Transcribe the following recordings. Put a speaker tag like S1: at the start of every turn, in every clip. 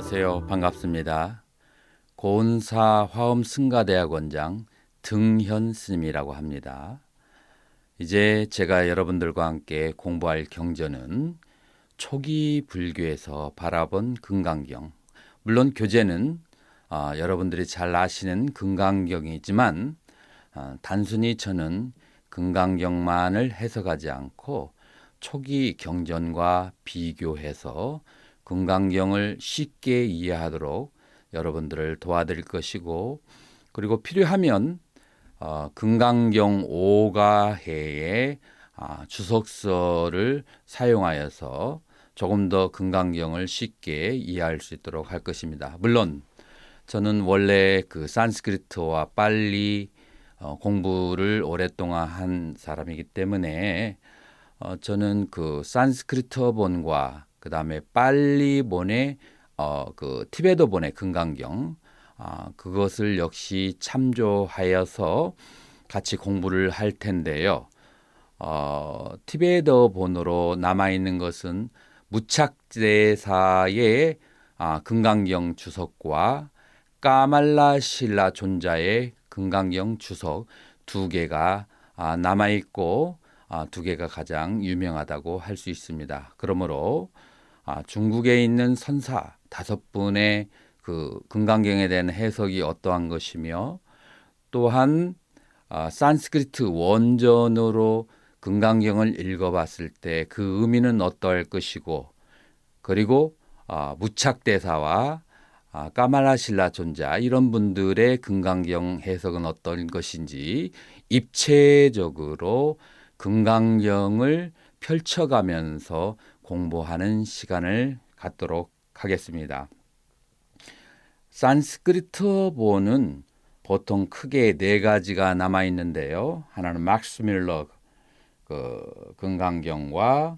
S1: 안녕하세요. 반갑습니다. 고은사 화엄승가대학원장 등현 스님이라고 합니다. 이제 제가 여러분들과 함께 공부할 경전은 초기 불교에서 바라본 금강경. 물론 교재는 여러분들이 잘 아시는 금강경이지만 단순히 저는 금강경만을 해석하지 않고 초기 경전과 비교해서 금강경을 쉽게 이해하도록 여러분들을 도와드릴 것이고, 그리고 필요하면 금강경 오가해의 주석서를 사용하여서 조금 더 금강경을 쉽게 이해할 수 있도록 할 것입니다. 물론 저는 원래 그 산스크리트와 빨리 공부를 오랫동안 한 사람이기 때문에 저는 그 산스크리트본과 그 다음에 빨리본의 그 티베트본의 금강경 그것을 역시 참조하여서 같이 공부를 할 텐데요. 티베트본으로 남아 있는 것은 무착대사의 금강경 주석과 까말라 신라 존자의 금강경 주석 두 개가 남아 있고 두 개가 가장 유명하다고 할 수 있습니다. 그러므로 중국에 있는 선사 5분의 그 금강경에 대한 해석이 어떠한 것이며, 또한 산스크리트 원전으로 금강경을 읽어봤을 때 그 의미는 어떠할 것이고, 그리고 무착대사와 까말라신라 존자 이런 분들의 금강경 해석은 어떤 것인지 입체적으로 금강경을 펼쳐가면서 공부하는 시간을 갖도록 하겠습니다. 산스크리트본은 보통 크게 4가지가 남아 있는데요. 하나는 막스 밀러 금강경과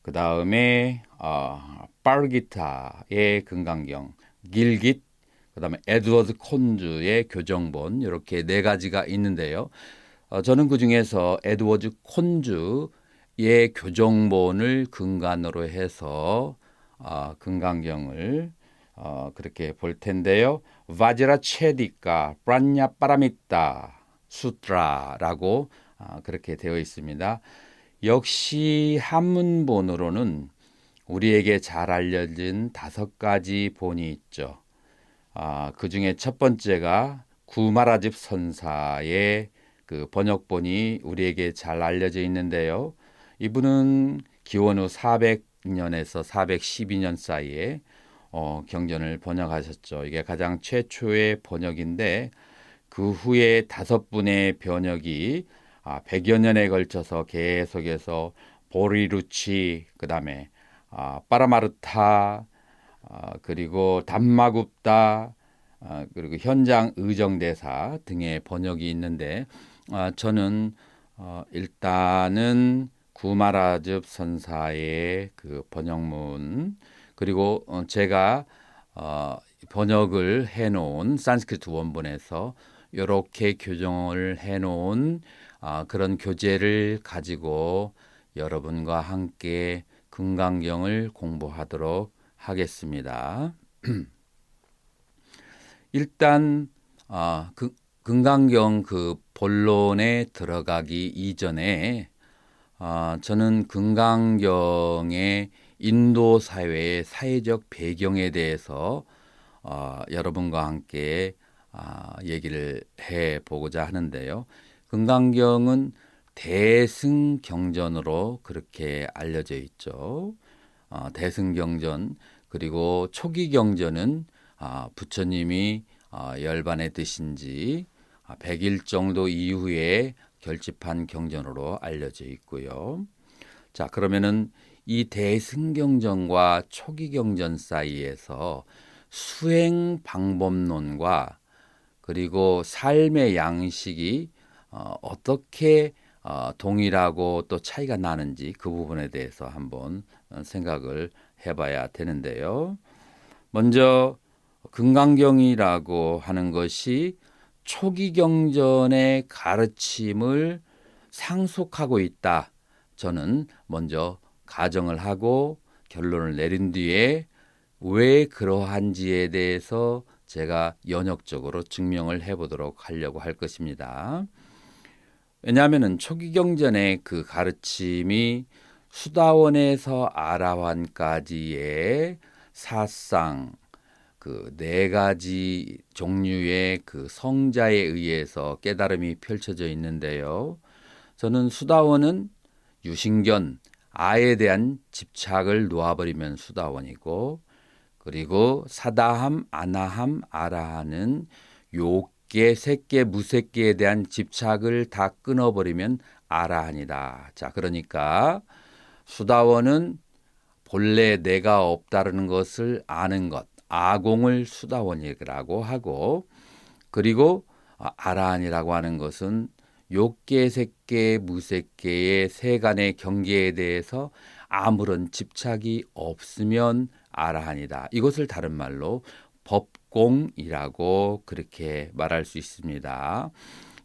S1: 그 다음에 파르기타의 금강경, 길깃, 그 다음에 에드워드 콘즈의 교정본, 이렇게 4가지가 있는데요. 저는 그 중에서 에드워드 콘즈의 교정본을 근간으로 해서 금강경을 그렇게 볼 텐데요. 바지라 체디카 프란냐 파라미타 수트라라고 그렇게 되어 있습니다. 역시 한문본으로는 우리에게 잘 알려진 5가지 본이 있죠. 그 중에 첫 번째가 구마라집 선사의 그 번역본이 우리에게 잘 알려져 있는데요. 이분은 기원 후 400년에서 412년 사이에 경전을 번역하셨죠. 이게 가장 최초의 번역인데, 그 후에 5분의 번역이 100여 년에 걸쳐서 계속해서 보리루치, 그 다음에 파라마르타, 그리고 담마굽다, 그리고 현장 의정대사 등의 번역이 있는데, 저는 일단은 구마라즙 선사의 그 번역문, 그리고 제가 번역을 해놓은 산스크리트 원본에서 이렇게 교정을 해놓은 그런 교재를 가지고 여러분과 함께 금강경을 공부하도록 하겠습니다. 일단 금강경 그 본론에 들어가기 이전에 저는 금강경의 인도 사회의 사회적 배경에 대해서 여러분과 함께 얘기를 해보고자 하는데요. 금강경은 대승경전으로 그렇게 알려져 있죠. 대승경전, 그리고 초기경전은 부처님이 열반에 드신 지 100일 정도 이후에 결집한 경전으로 알려져 있고요. 자, 그러면은 이 대승경전과 초기경전 사이에서 수행 방법론과 그리고 삶의 양식이 어떻게 동일하고 또 차이가 나는지 그 부분에 대해서 한번 생각을 해봐야 되는데요. 먼저 금강경이라고 하는 것이 초기경전의 가르침을 상속하고 있다. 저는 먼저 가정을 하고 결론을 내린 뒤에 왜 그러한지에 대해서 제가 연역적으로 증명을 해보도록 하려고 할 것입니다. 왜냐하면 초기경전의 그 가르침이 수다원에서 아라환까지의 사상 그 네 가지 종류의 그 성자에 의해서 깨달음이 펼쳐져 있는데요. 저는 수다원은 유신견, 아에 대한 집착을 놓아버리면 수다원이고, 그리고 사다함, 아나함, 아라하는 요계, 색계, 무색계에 대한 집착을 다 끊어버리면 아라한이다. 자, 그러니까 수다원은 본래 내가 없다는 것을 아는 것, 아공을 수다원이라고 하고, 그리고 아라한이라고 하는 것은 욕계, 색계, 무색계의 세간의 경계에 대해서 아무런 집착이 없으면 아라한이다. 이것을 다른 말로 법공이라고 그렇게 말할 수 있습니다.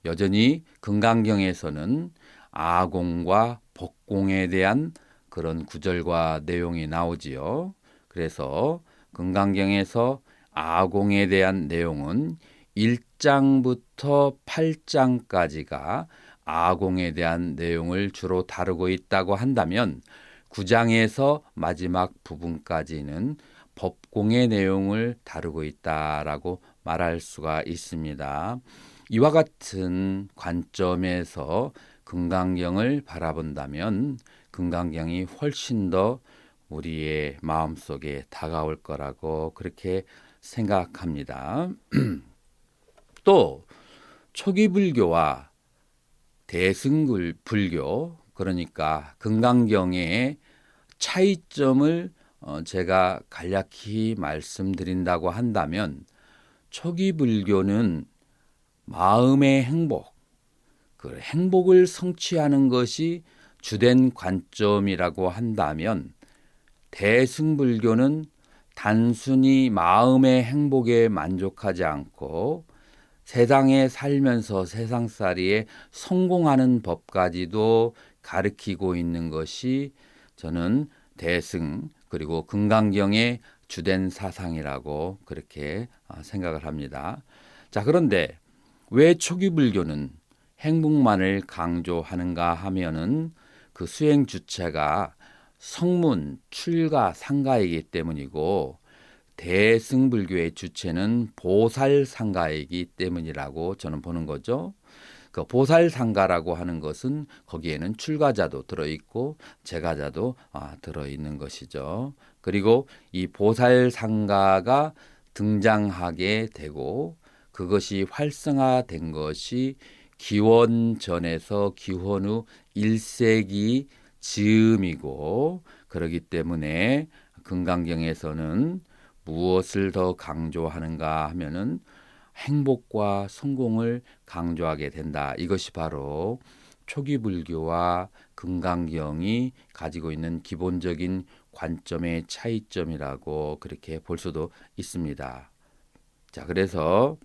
S1: 여전히 금강경에서는 아공과 법공에 대한 그런 구절과 내용이 나오지요. 그래서 금강경에서 아공에 대한 내용은 1장부터 8장까지가 아공에 대한 내용을 주로 다루고 있다고 한다면 9장에서 마지막 부분까지는 법공의 내용을 다루고 있다라고 말할 수가 있습니다. 이와 같은 관점에서 금강경을 바라본다면 금강경이 훨씬 더 우리의 마음속에 다가올 거라고 그렇게 생각합니다. 또 초기 불교와 대승불교, 그러니까 금강경의 차이점을 제가 간략히 말씀드린다고 한다면 초기 불교는 마음의 행복, 그 행복을 성취하는 것이 주된 관점이라고 한다면 대승불교는 단순히 마음의 행복에 만족하지 않고 세상에 살면서 세상살이에 성공하는 법까지도 가르치고 있는 것이 저는 대승 그리고 금강경의 주된 사상이라고 그렇게 생각을 합니다. 자, 그런데 왜 초기 불교는 행복만을 강조하는가 하면은 그 수행 주체가 성문, 출가, 상가이기 때문이고 대승불교의 주체는 보살상가이기 때문이라고 저는 보는 거죠. 그 보살상가라고 하는 것은 거기에는 출가자도 들어있고 제가자도 들어있는 것이죠. 그리고 이 보살상가가 등장하게 되고 그것이 활성화된 것이 기원전에서 기원 후 1세기 즈음이고, 그렇기 때문에 금강경에서는 무엇을 더 강조하는가 하면은 행복과 성공을 강조하게 된다. 이것이 바로 초기 불교와 금강경이 가지고 있는 기본적인 관점의 차이점이라고 그렇게 볼 수도 있습니다. 자, 그래서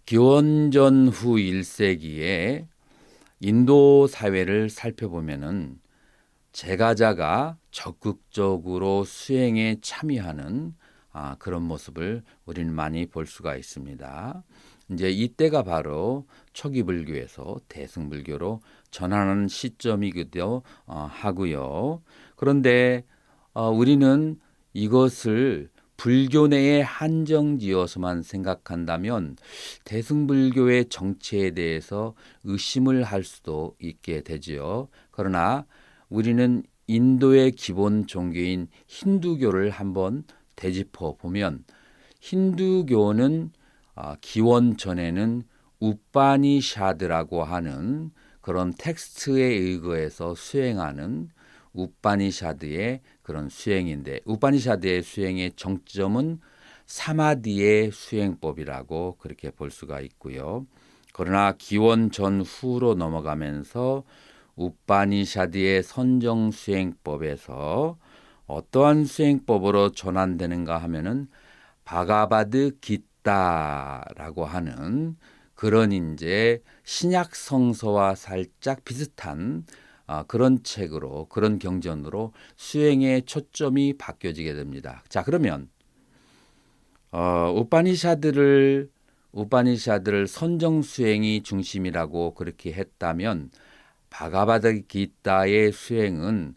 S1: 기원전 후 1세기에 인도 사회를 살펴보면은 제가자가 적극적으로 수행에 참여하는 그런 모습을 우리는 많이 볼 수가 있습니다. 이제 이때가 바로 초기 불교에서 대승불교로 전환하는 시점이기도 하고요. 그런데 우리는 이것을 불교 내에 한정지어서만 생각한다면 대승불교의 정체에 대해서 의심을 할 수도 있게 되지요. 그러나 우리는 인도의 기본 종교인 힌두교를 한번 되짚어 보면 힌두교는 기원 전에는 우파니샤드라고 하는 그런 텍스트에 의거해서 수행하는 우파니샤드의 그런 수행인데, 우파니샤드의 수행의 정점은 사마디의 수행법이라고 그렇게 볼 수가 있고요. 그러나 기원 전후로 넘어가면서 우파니샤드의 선정 수행법에서 어떠한 수행법으로 전환되는가 하면은 바가바드 기타라고 하는 그런 이제 신약 성서와 살짝 비슷한 그런 책으로, 그런 경전으로 수행의 초점이 바뀌어지게 됩니다. 자, 그러면 우파니샤드를 선정 수행이 중심이라고 그렇게 했다면 바가바드기타의 수행은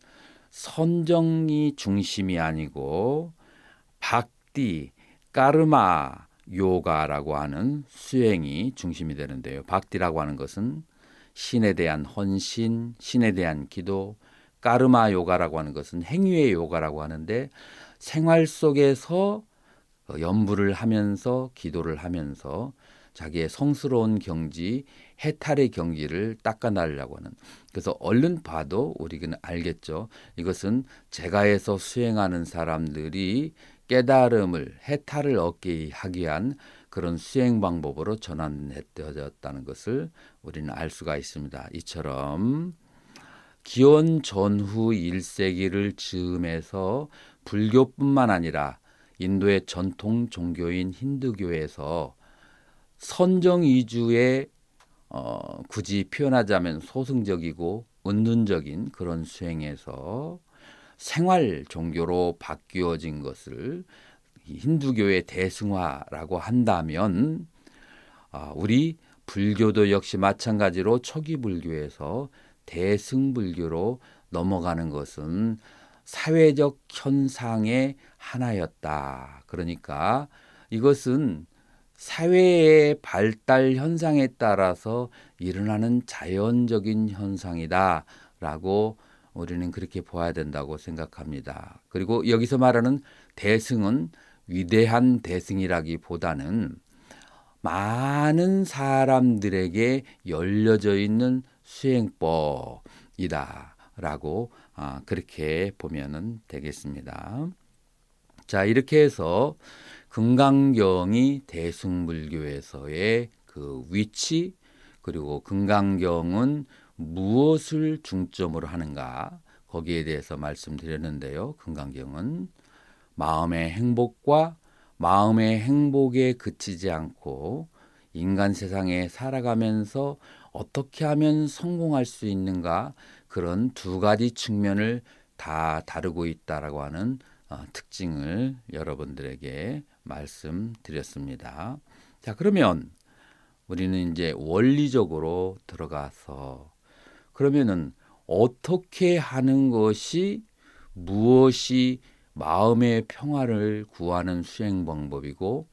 S1: 선정이 중심이 아니고 박디, 까르마 요가라고 하는 수행이 중심이 되는데요. 박디라고 하는 것은 신에 대한 헌신, 신에 대한 기도, 까르마 요가라고 하는 것은 행위의 요가라고 하는데 생활 속에서 염불을 하면서 기도를 하면서 자기의 성스러운 경지, 해탈의 경지를 닦아나려고 하는. 그래서 얼른 봐도 우리는 알겠죠. 이것은 제가에서 수행하는 사람들이 깨달음을, 해탈을 얻게 하기 위한 그런 수행 방법으로 전환되어졌다는 것을 우리는 알 수가 있습니다. 이처럼 기원 전후 1세기를 즈음해서 불교뿐만 아니라 인도의 전통 종교인 힌두교에서 선정 위주의 굳이 표현하자면 소승적이고 은둔적인 그런 수행에서 생활 종교로 바뀌어진 것을 힌두교의 대승화라고 한다면 우리 불교도 역시 마찬가지로 초기 불교에서 대승불교로 넘어가는 것은 사회적 현상의 하나였다. 그러니까 이것은 사회의 발달 현상에 따라서 일어나는 자연적인 현상이다라고 우리는 그렇게 봐야 된다고 생각합니다. 그리고 여기서 말하는 대승은 위대한 대승이라기보다는 많은 사람들에게 열려져 있는 수행법이다라고 그렇게 보면은 되겠습니다. 자, 이렇게 해서 금강경이 대승불교에서의 그 위치, 그리고 금강경은 무엇을 중점으로 하는가, 거기에 대해서 말씀드렸는데요. 금강경은 마음의 행복과 마음의 행복에 그치지 않고 인간 세상에 살아가면서 어떻게 하면 성공할 수 있는가, 그런 두 가지 측면을 다 다루고 있다라고 하는 특징을 여러분들에게 말씀드렸습니다. 자, 그러면 우리는 이제 원리적으로 들어가서 그러면은 어떻게 하는 것이, 무엇이 마음의 평화를 구하는 수행 방법이고,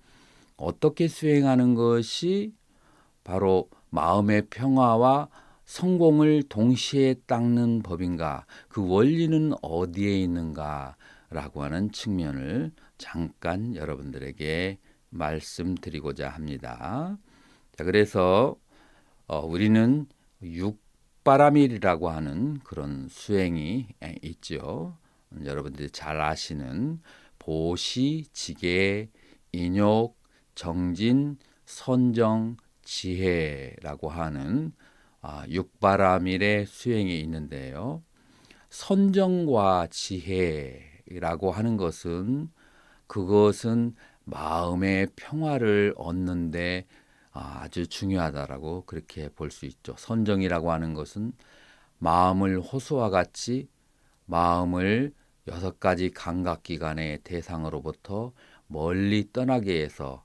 S1: 어떻게 수행하는 것이 바로 마음의 평화와 성공을 동시에 닦는 법인가, 그 원리는 어디에 있는가라고 하는 측면을 잠깐 여러분들에게 말씀드리고자 합니다. 자, 그래서 우리는 육바라밀이라고 하는 그런 수행이 있죠. 여러분들이 잘 아시는 보시, 지계, 인욕, 정진, 선정, 지혜라고 하는 육바라밀의 수행이 있는데요. 선정과 지혜라고 하는 것은 그것은 마음의 평화를 얻는데 아주 중요하다라고 그렇게 볼 수 있죠. 선정이라고 하는 것은 마음을 호수와 같이 마음을 6가지 감각기관의 대상으로부터 멀리 떠나게 해서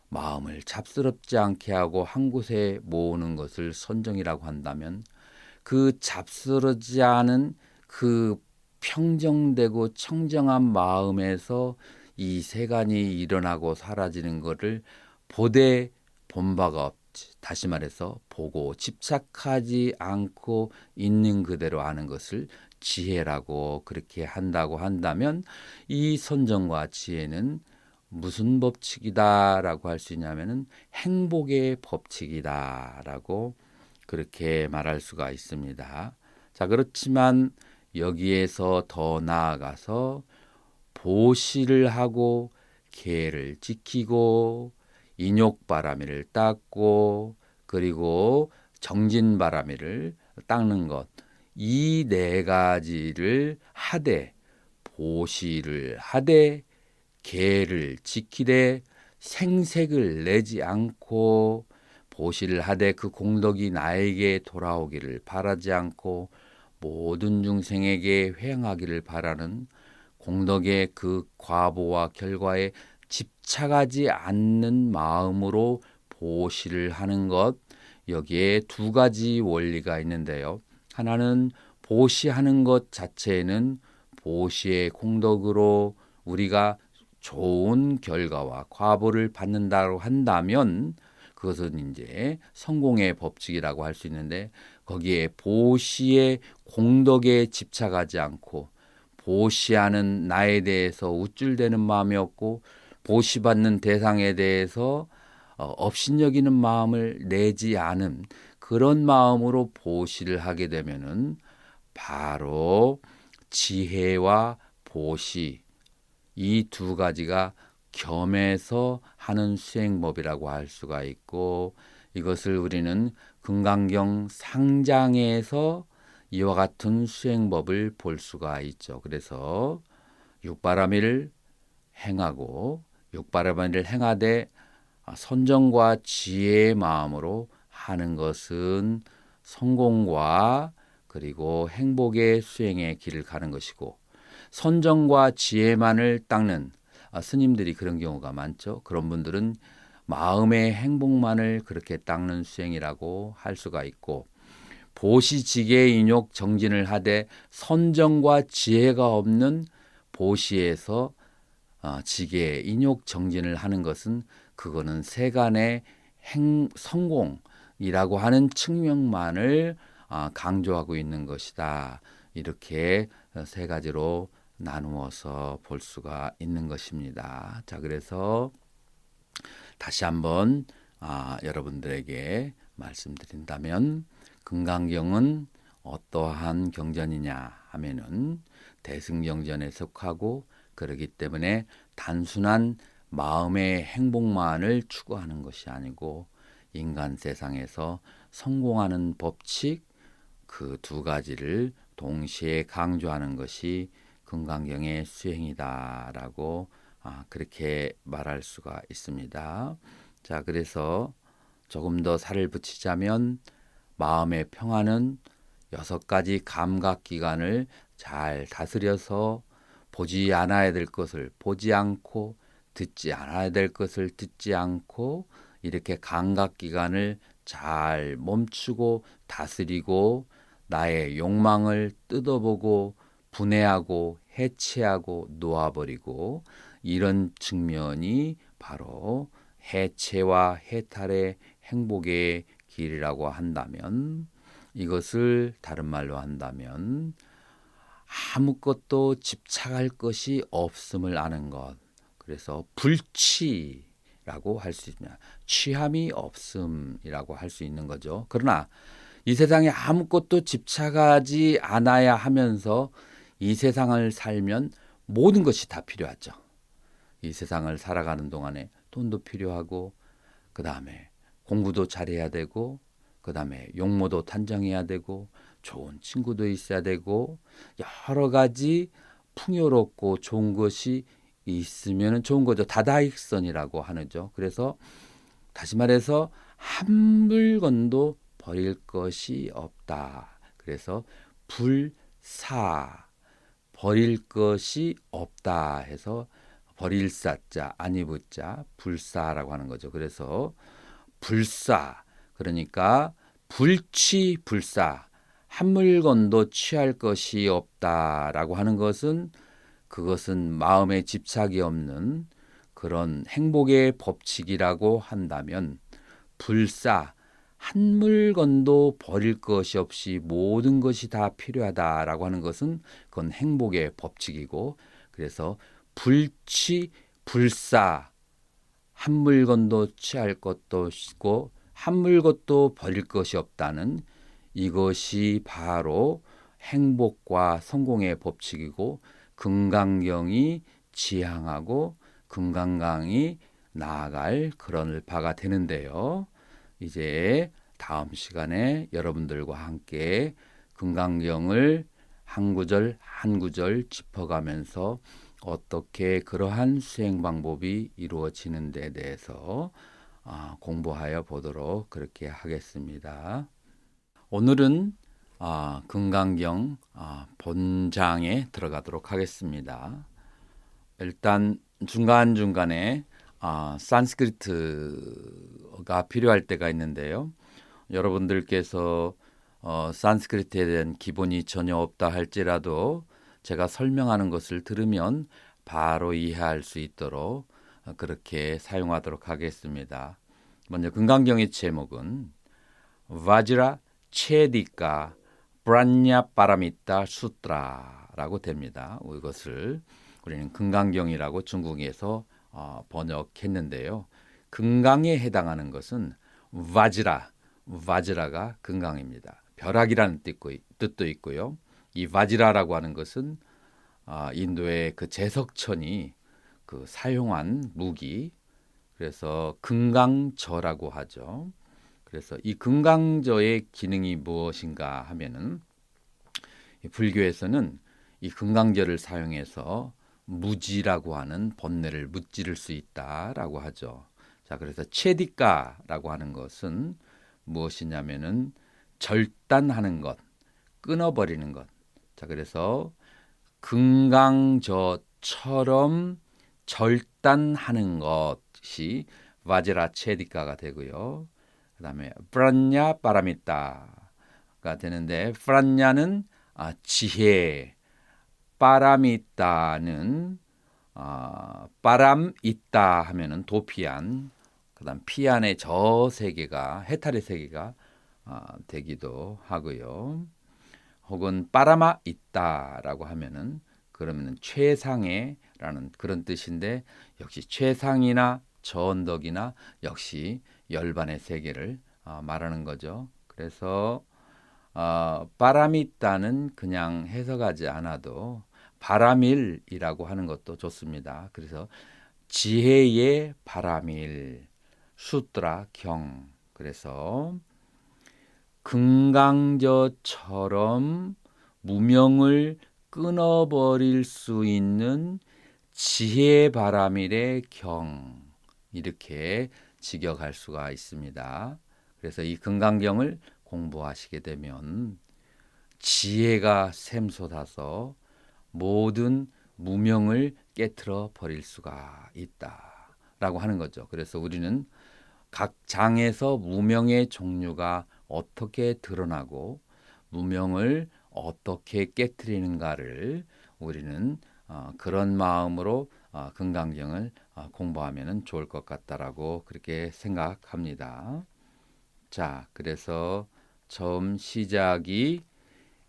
S1: 마음을 잡스럽지 않게 하고 한 곳에 모으는 것을 선정이라고 한다면, 그 잡스러지 않은 그 평정되고 청정한 마음에서 이 세간이 일어나고 사라지는 것을 보되 본 바가 없지, 다시 말해서 보고 집착하지 않고 있는 그대로 아는 것을 지혜라고 그렇게 한다고 한다면, 이 선정과 지혜는 무슨 법칙이다라고 할 수 있냐면은 행복의 법칙이다라고 그렇게 말할 수가 있습니다. 자, 그렇지만 여기에서 더 나아가서 보시를 하고 계를 지키고 인욕바라밀을 닦고 그리고 정진바라밀을 닦는 것, 이 4가지를 하되, 보시를 하되 계를 지키되 생색을 내지 않고, 보시를 하되 그 공덕이 나에게 돌아오기를 바라지 않고, 모든 중생에게 회행하기를 바라는 공덕의 그 과보와 결과에 집착하지 않는 마음으로 보시를 하는 것, 여기에 두 가지 원리가 있는데요. 하나는 보시하는 것 자체에는 보시의 공덕으로 우리가 좋은 결과와 과보를 받는다고 한다면 그것은 이제 성공의 법칙이라고 할 수 있는데, 거기에 보시의 공덕에 집착하지 않고 보시하는 나에 대해서 우쭐대는 마음이 없고 보시받는 대상에 대해서 업신여기는 마음을 내지 않은 그런 마음으로 보시를 하게 되면은 바로 지혜와 보시, 이 두 가지가 겸해서 하는 수행법이라고 할 수가 있고, 이것을 우리는 금강경 상장에서 이와 같은 수행법을 볼 수가 있죠. 그래서 육바라밀을 행하고 육바라밀을 행하되 선정과 지혜의 마음으로 하는 것은 성공과 그리고 행복의 수행의 길을 가는 것이고, 선정과 지혜만을 닦는 스님들이 그런 경우가 많죠. 그런 분들은 마음의 행복만을 그렇게 닦는 수행이라고 할 수가 있고, 보시지계 인욕 정진을 하되 선정과 지혜가 없는 보시에서 지계 인욕 정진을 하는 것은 그거는 세간의 성공이라고 하는 측면만을 강조하고 있는 것이다. 이렇게 세 가지로 나누어서 볼 수가 있는 것입니다. 자, 그래서 다시 한번 여러분들에게 말씀드린다면, 금강경은 어떠한 경전이냐 하면은 대승경전에 속하고, 그렇기 때문에 단순한 마음의 행복만을 추구하는 것이 아니고 인간 세상에서 성공하는 법칙, 그 두 가지를 동시에 강조하는 것이 금강경의 수행이다라고 그렇게 말할 수가 있습니다. 자, 그래서 조금 더 살을 붙이자면, 마음의 평안은 6가지 감각기관을 잘 다스려서 보지 않아야 될 것을 보지 않고 듣지 않아야 될 것을 듣지 않고, 이렇게 감각기관을 잘 멈추고 다스리고 나의 욕망을 뜯어보고 분해하고 해체하고 놓아버리고, 이런 측면이 바로 해체와 해탈의 행복의 길이라고 한다면, 이것을 다른 말로 한다면 아무것도 집착할 것이 없음을 아는 것, 그래서 불취라고 할 수 있냐, 취함이 없음이라고 할 수 있는 거죠. 그러나 이 세상에 아무것도 집착하지 않아야 하면서 이 세상을 살면 모든 것이 다 필요하죠. 이 세상을 살아가는 동안에 돈도 필요하고, 그 다음에 공부도 잘해야 되고, 그 다음에 용모도 단정해야 되고, 좋은 친구도 있어야 되고, 여러 가지 풍요롭고 좋은 것이 있으면 좋은 거죠. 다다익선이라고 하는죠. 그래서 다시 말해서 한 물건도 버릴 것이 없다. 그래서 불사, 버릴 것이 없다 해서 버릴 사자 아니 붙자 불사라고 하는 거죠. 그래서 불사, 그러니까 불취 불사, 한 물건도 취할 것이 없다라고 하는 것은, 그것은 마음에 집착이 없는 그런 행복의 법칙이라고 한다면, 불사, 한 물건도 버릴 것이 없이 모든 것이 다 필요하다라고 하는 것은 그건 행복의 법칙이고, 그래서 불취 불사, 한 물건도 취할 것도 없고 한 물것도 버릴 것이 없다는, 이것이 바로 행복과 성공의 법칙이고, 금강경이 지향하고 금강강이 나아갈 그런 바가 되는데요. 이제 다음 시간에 여러분들과 함께 금강경을 한 구절 한 구절 짚어가면서 어떻게 그러한 수행 방법이 이루어지는 데 대해서 공부하여 보도록 그렇게 하겠습니다. 오늘은 금강경 본장에 들어가도록 하겠습니다. 일단 중간중간에 산스크리트가 필요할 때가 있는데요. 여러분들께서 산스크리트에 대한 기본이 전혀 없다 할지라도 제가 설명하는 것을 들으면 바로 이해할 수 있도록 그렇게 사용하도록 하겠습니다. 먼저 금강경의 제목은 바지라 체디카 브란냐 파라미타 수트라라고 됩니다. 이것을 우리는 금강경이라고 중국에서 번역했는데요. 금강에 해당하는 것은 바지라가 금강입니다. 벼락이라는 뜻도 있고요. 이 바지라라고 하는 것은 인도의 그 제석천이 그 사용한 무기, 그래서 금강저라고 하죠. 그래서 이 금강저의 기능이 무엇인가 하면은 불교에서는 이 금강저를 사용해서 무지라고 하는 번뇌를 무찌를 수 있다라고 하죠. 자, 그래서 체디까라고 하는 것은 무엇이냐면은 절단하는 것, 끊어버리는 것. 자, 그래서 금강저처럼 절단하는 것이 바지라 체디까가 되고요. 그다음에 프란냐 파라미타가 되는데 프란냐는 지혜, 파라미타는 바람 있다 하면은 도피안, 그다음 피안의 저 세계가 해탈의 세계가 되기도 하고요. 혹은 빠라마 있다라고 하면은 그러면은 최상의라는 그런 뜻인데 역시 최상이나 저 언덕이나 역시 열반의 세계를 말하는 거죠. 그래서 바라미따는 그냥 해석하지 않아도 바라밀이라고 하는 것도 좋습니다. 그래서 지혜의 바라밀, 수트라 경. 그래서 금강저처럼 무명을 끊어버릴 수 있는 지혜 바라밀의 경, 이렇게 직역할 수가 있습니다. 그래서 이 금강경을 공부하시게 되면 지혜가 샘솟아서 모든 무명을 깨트려 버릴 수가 있다라고 하는 거죠. 그래서 우리는 각 장에서 무명의 종류가 어떻게 드러나고 무명을 어떻게 깨트리는가를 우리는 그런 마음으로 금강경을 공부하면 좋을 것 같다라고 그렇게 생각합니다. 자, 그래서 처음 시작이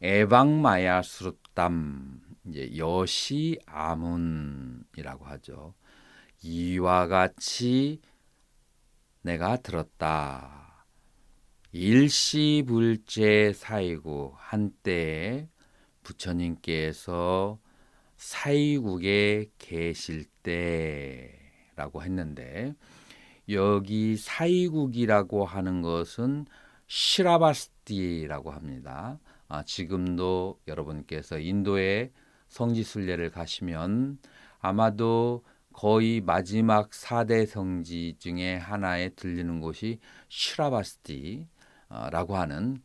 S1: 에방마야 수르담, 이제 여시 아문이라고 하죠. 이와 같이 내가 들었다. 일시불제 사이국, 한때에 부처님께서 사이국에 계실 때라고 했는데 여기 사이국이라고 하는 것은 시라바스티라고 합니다. 지금도 여러분께서 인도의 성지순례를 가시면 아마도 거의 마지막 4대 성지 중에 하나에 들리는 곳이 시라바스티라고 하는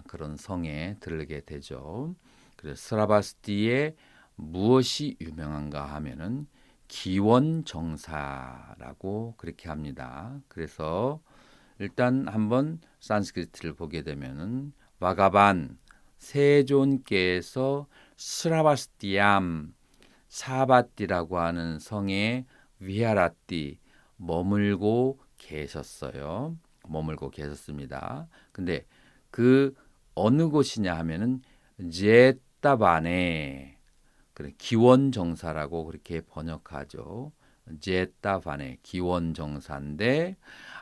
S1: 그런 성에 들르게 되죠. 그래서 시라바스티에 무엇이 유명한가 하면은 기원정사라고 그렇게 합니다. 그래서 일단 한번 산스크리트를 보게 되면은 바가반 세존께서 스라바스티암 사바띠라고 하는 성에 위하라띠 머물고 계셨어요. 머물고 계셨습니다. 근데 그 어느 곳이냐 하면은 제타바네, 그래 기원정사라고 그렇게 번역하죠. 제타바네 기원정사인데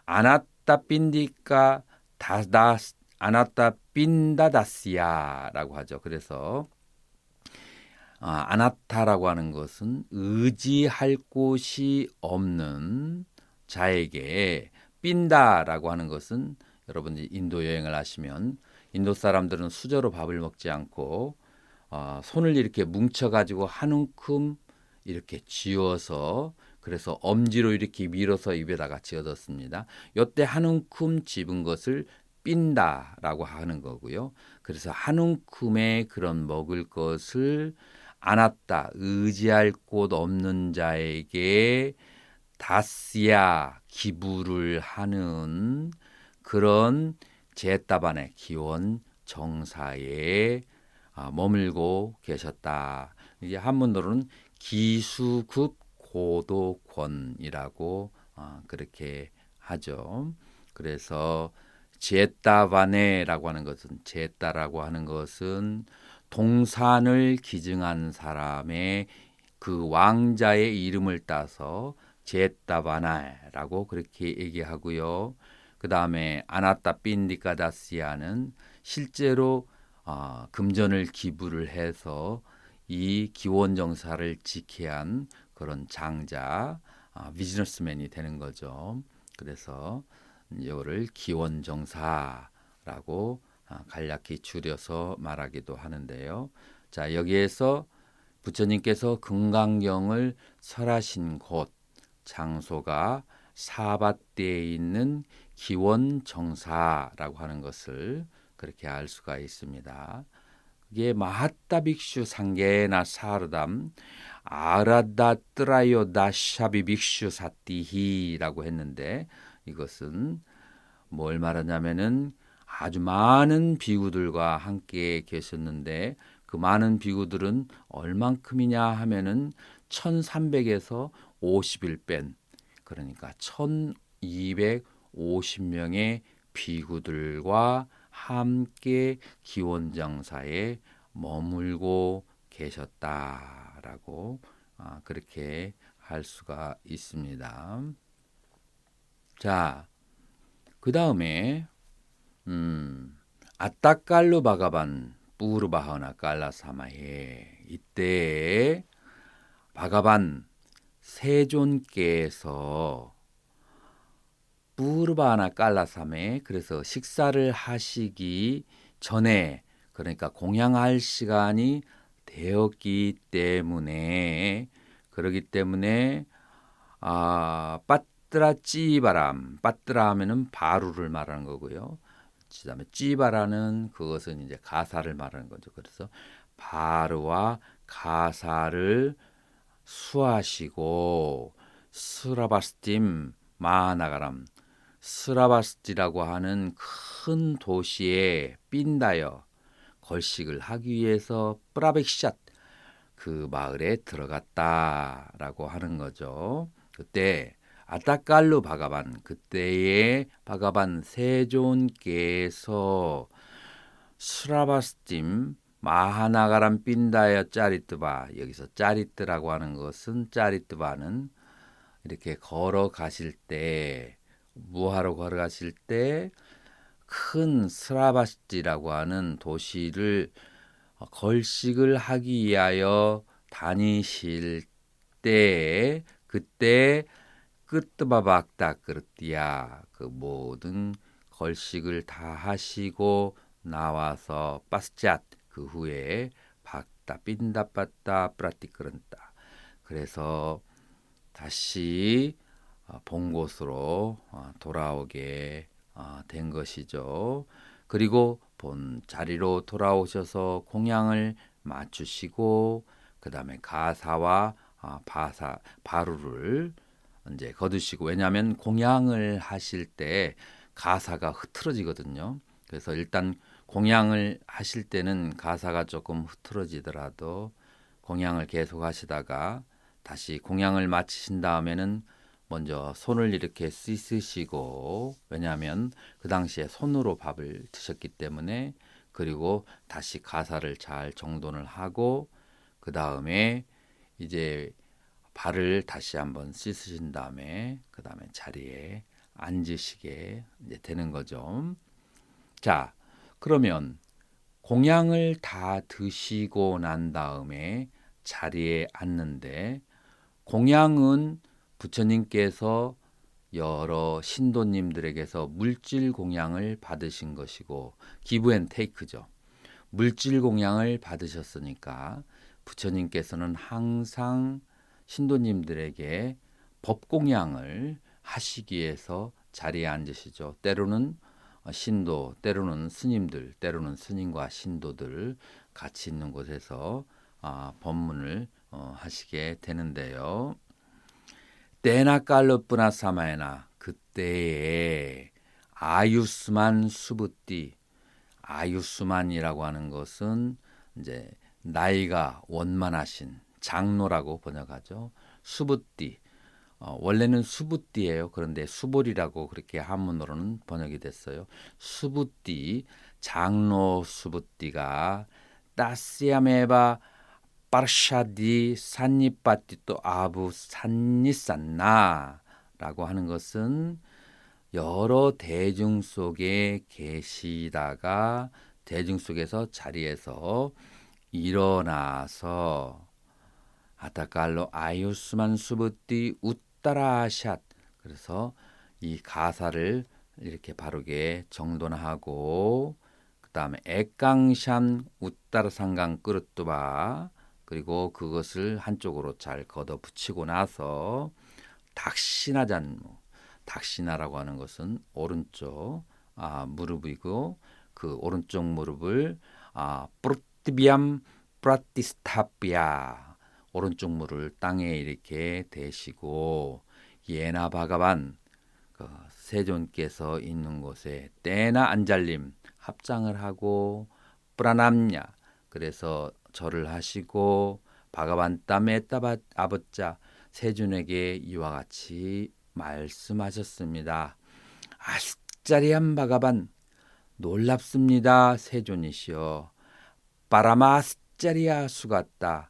S1: 아나타 빈디까 다다 아나타 빈다다시아라고 하죠. 그래서 아나타라고 하는 것은 의지할 곳이 없는 자에게, 빈다라고 하는 것은 여러분이 인도 여행을 하시면 인도 사람들은 수저로 밥을 먹지 않고 손을 이렇게 뭉쳐가지고 한 움큼 이렇게 쥐어서 그래서 엄지로 이렇게 밀어서 입에다가 집어넣습니다. 이때 한 움큼 집은 것을 삔다라고 하는 거고요. 그래서 한 움큼의 그런 먹을 것을 안았다, 의지할 곳 없는 자에게 다스야 기부를 하는 그런 제따반의 기원 정사에 머물고 계셨다. 이게 한문으로는 기수급 고도권이라고 그렇게 하죠. 그래서 제따바네라고 하는 것은 제따라고 하는 것은 동산을 기증한 사람의 그 왕자의 이름을 따서 제따바나라고 그렇게 얘기하고요. 그 다음에 아나타 빈디카다시아는 실제로 금전을 기부를 해서 이 기원정사를 지키한 그런 장자, 비즈니스맨이 되는 거죠. 그래서 이거를 기원정사라고 간략히 줄여서 말하기도 하는데요. 자, 여기에서 부처님께서 금강경을 설하신 곳, 장소가 사바대에 있는 기원정사라고 하는 것을 그렇게 알 수가 있습니다. 이게 마하타 빅슈 상계나 사르담 아라다트라요 다샤비 빅슈 사티히라고 했는데 이것은 뭘 말하냐면은 아주 많은 비구들과 함께 계셨는데 그 많은 비구들은 얼만큼이냐 하면은 1300에서 50일 뺀 그러니까 1250명의 비구들과 함께 기원정사에 머물고 계셨다라고 그렇게 할 수가 있습니다. 자, 그 다음에 아따깔루 바가반 뿌르바하나 깔라사마에 이때 바가반 세존께서 뿌르바하나 깔라사메 그래서 식사를 하시기 전에 그러니까 공양할 시간이 되었기 때문에 그러기 때문에 빠뜨라 찌바람 빠뜨라 하면은 바루를 말하는 거고요. 그다음에 찌바라는 그것은 이제 가사를 말하는 거죠. 그래서 바르와 가사를 수하시고 스라바스팀 마하나가람 스라바스티라고 하는 큰 도시에 빈다여 걸식을 하기 위해서 프라백샷 그 마을에 들어갔다라고 하는 거죠. 그때 아따깔루 바가반 그때의 바가반 세존께서 스라바스팀 마하나가람 빈다여 짜리뜨바 여기서 짜리뜨라고 하는 것은 짜리뜨바는 이렇게 걸어가실 때 무하러 걸어가실 때 큰 스라바스티라고 하는 도시를 걸식을 하기 위하여 다니실 때 그때 끄뜨바박다 그르띠야 그 모든 걸식을 다 하시고 나와서 빠스잣 그 후에 박다 빈다빠따 프라티끄른다 그래서 다시 본 곳으로 돌아오게 된 것이죠. 그리고 본 자리로 돌아오셔서 공양을 맞추시고 그 다음에 가사와 바루를 이제 거두시고 왜냐하면 공양을 하실 때 가사가 흐트러지거든요. 그래서 일단 공양을 하실 때는 가사가 조금 흐트러지더라도 공양을 계속 하시다가 다시 공양을 마치신 다음에는 먼저 손을 이렇게 씻으시고 왜냐하면 그 당시에 손으로 밥을 드셨기 때문에 그리고 다시 가사를 잘 정돈을 하고 그 다음에 이제 발을 다시 한번 씻으신 다음에 그 다음에 자리에 앉으시게 이제 되는 거죠. 자, 그러면 공양을 다 드시고 난 다음에 자리에 앉는데 공양은 부처님께서 여러 신도님들에게서 물질 공양을 받으신 것이고 기브 앤 테이크죠. 물질 공양을 받으셨으니까 부처님께서는 항상 신도님들에게 법 공양을 하시기 위해서 자리에 앉으시죠. 때로는 신도, 때로는 스님들, 때로는 스님과 신도들 같이 있는 곳에서 법문을 하시게 되는데요. 때나 깔로뿌나 사마에나 그때에 아유스만 수부띠, 아유스만이라고 하는 것은 이제 나이가 원만하신 장로라고 번역하죠. 수부띠, 원래는 수부띠예요. 그런데 수볼이라고 그렇게 한문으로는 번역이 됐어요. 수부띠, 장로 수부띠가 따시아메바 파르샤디 산니빠띠또 아부 산니산나라고 하는 것은 여러 대중 속에 계시다가 대중 속에서 자리에서 일어나서 아타칼로 아유스만 수부띠 우따라샷, 그래서 이 가사를 이렇게 바르게 정돈하고 그 다음에 액강샴 우따라상강 끄르뚜바, 그리고 그것을 한쪽으로 잘 걷어 붙이고 나서 닥시나잔무, 닥시나라고 하는 것은 오른쪽 무릎이고 그 오른쪽 무릎을 프루티비암 프라티스타피아, 오른쪽 무릎을 땅에 이렇게 대시고 예나 바가반, 그 세존께서 있는 곳에 때나 안잘림 합장을 하고 프라남냐, 그래서 절을 하시고 바가반땀에 따바 아버자 세존에게 이와 같이 말씀하셨습니다. 아스짜리한 바가반, 놀랍습니다 세존이시여. 빠라마스짜리아 수같다,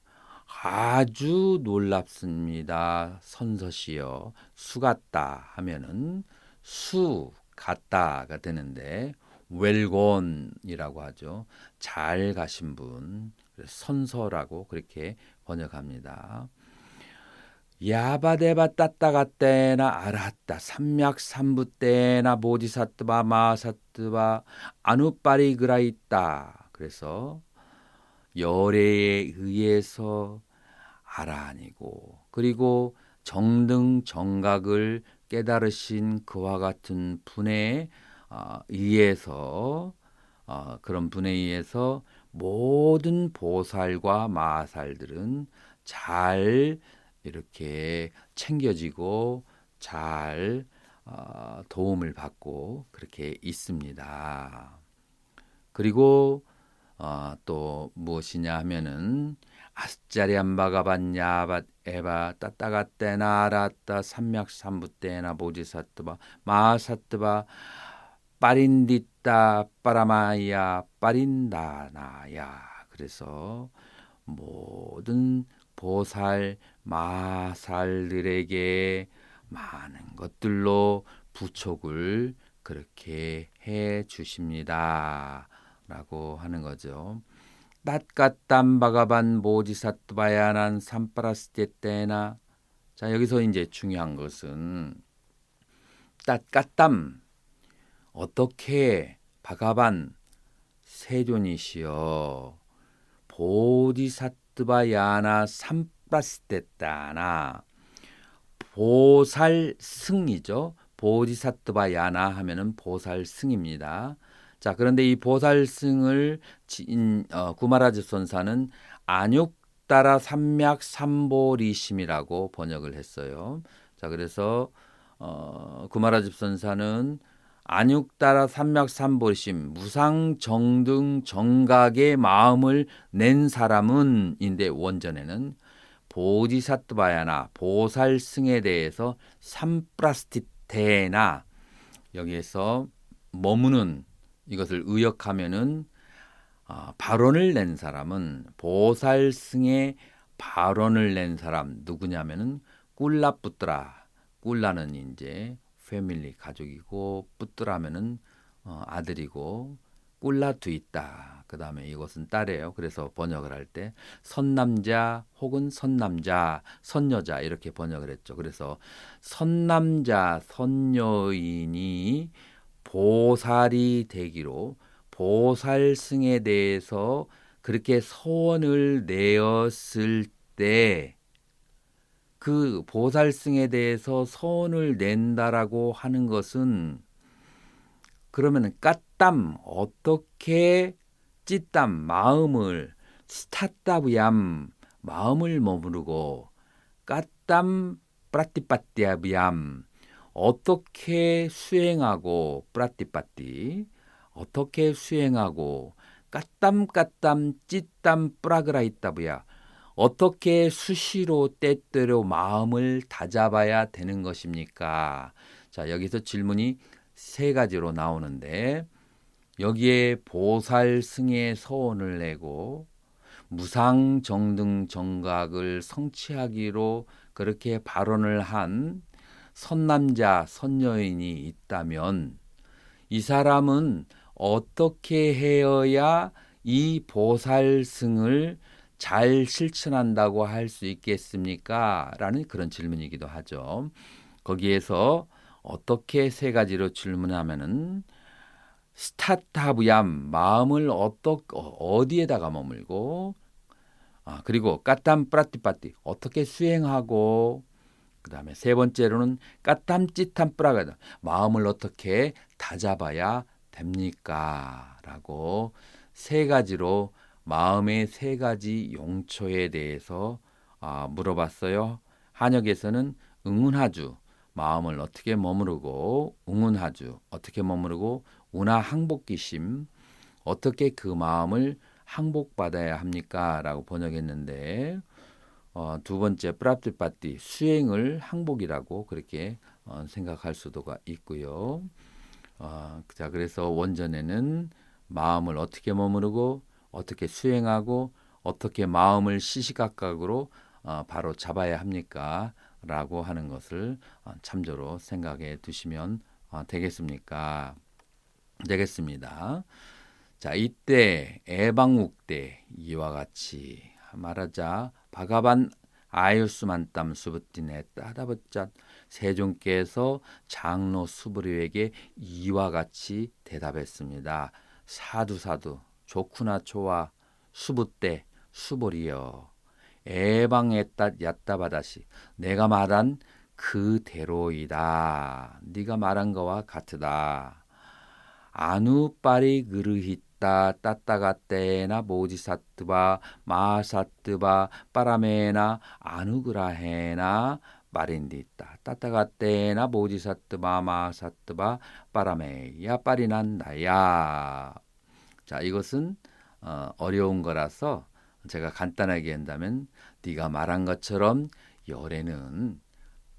S1: 아주 놀랍습니다 선서시여. 수같다 하면은 수 같다가 되는데 웰곤이라고 하죠. 잘 가신 분, 선서라고 그렇게 번역합니다. 야바데바 따따가 때나 알았다 삼맥삼부 때나 보디사트바 마사트바 아누빠리그라 있다. 그래서 열애에 의해서 알아니고, 그리고 정등 정각을 깨달으신 그와 같은 분에 의해서 그런 분에 의해서 모든 보살과 마살들은 잘 이렇게 챙겨지고 잘 도움을 받고 그렇게 있습니다. 그리고 또 무엇이냐 하면은 아스짜리안 바가반 야밭 에바 따따가 때나 알았다 삼맥삼부 때나 보지사트바 마사트바 빠린디따 빠라마야 빠린다나야. 그래서 모든 보살 마살들에게 많은 것들로 부촉을 그렇게 해 주십니다 라고 하는 거죠. 땄까땀 바가반 보지사트바야난 삼파라스테 때나. 자, 여기서 이제 중요한 것은 땄까땀, 어떻게 바가반 세존이시여 보디사트바야나 삼파라스테따나, 보살 승이죠. 보디사트바야나 하면은 보살 승입니다. 자, 그런데 이 보살승을 구마라집 선사는 안육따라 삼맥삼보리심이라고 번역을 했어요. 자, 그래서 구마라집 선사는 안육따라 삼맥삼보리심, 무상정등 정각의 마음을 낸 사람은인데, 원전에는 보디사트바야나 보살승에 대해서 삼프라스티테나, 여기에서 머무는 이것을 의역하면은 발언을 낸 사람은, 보살승의 발언을 낸 사람 누구냐면은 꿀라뿌뜨라, 꿀라는 이제 패밀리 가족이고 뿌뜨라면은 아들이고 꿀라두 있다. 그 다음에 이것은 딸이에요. 그래서 번역을 할 때 선남자 혹은 선남자, 선여자 이렇게 번역을 했죠. 그래서 선남자, 선여인이 보살이 되기로, 보살승에 대해서 그렇게 소원을 내었을 때, 그 보살승에 대해서 소원을 낸다라고 하는 것은 그러면 까땀 어떻게 찌땀 마음을 스타따브얌 마음을 머무르고 까땀 프라티빠띠아비암 어떻게 수행하고 프라티빠띠 어떻게 수행하고 까땀 찌땀 프라그라이따브야 어떻게 수시로 때때로 마음을 다잡아야 되는 것입니까? 자, 여기서 질문이 세 가지로 나오는데 여기에 보살승의 서원을 내고 무상정등 정각을 성취하기로 그렇게 발언을 한 선남자, 선여인이 있다면 이 사람은 어떻게 해야 이 보살승을 잘 실천한다고 할 수 있겠습니까? 라는 그런 질문이기도 하죠. 거기에서 어떻게 세 가지로 질문하면은 스타타브얌 마음을 어디에다가 머물고 그리고 까땀 프라티파티 어떻게 수행하고 그다음에 세 번째로는 까땀찌탐 프라가다 마음을 어떻게 다잡아야 됩니까? 라고 세 가지로 마음의 세 가지 용처에 대해서 물어봤어요. 한역에서는 응운하주 마음을 어떻게 머무르고 응운하주 어떻게 머무르고 운하 항복기심 어떻게 그 마음을 항복받아야 합니까? 라고 번역했는데 두 번째 프라티파티 수행을 항복이라고 그렇게 생각할 수도가 있고요. 자 그래서 원전에는 마음을 어떻게 머무르고 어떻게 수행하고 어떻게 마음을 시시각각으로 바로 잡아야 합니까? 라고 하는 것을 참조로 생각해 두시면 되겠습니까? 되겠습니다. 자, 이때 애방욱 때 이와 같이 말하자 바가반 아유스만땀 수부띠네 따다붓자 세종께서 장로 수부리에게 이와 같이 대답했습니다. 사두 좋구나 좋아 수부때 수보리여 애방했다 얕다바다시 내가 말한 그대로이다. 네가 말한 거와 같으다. 아누빠리 그르히따 따따가떼나 모지사뜨바 마사뜨바 빠라메나 아누그라헤나 마린디따 따따가떼나 모지사뜨바 마사뜨바 빠라메야 빠리난다야. 자 이것은 어려운 거라서 제가 간단하게 한다면 네가 말한 것처럼 열애는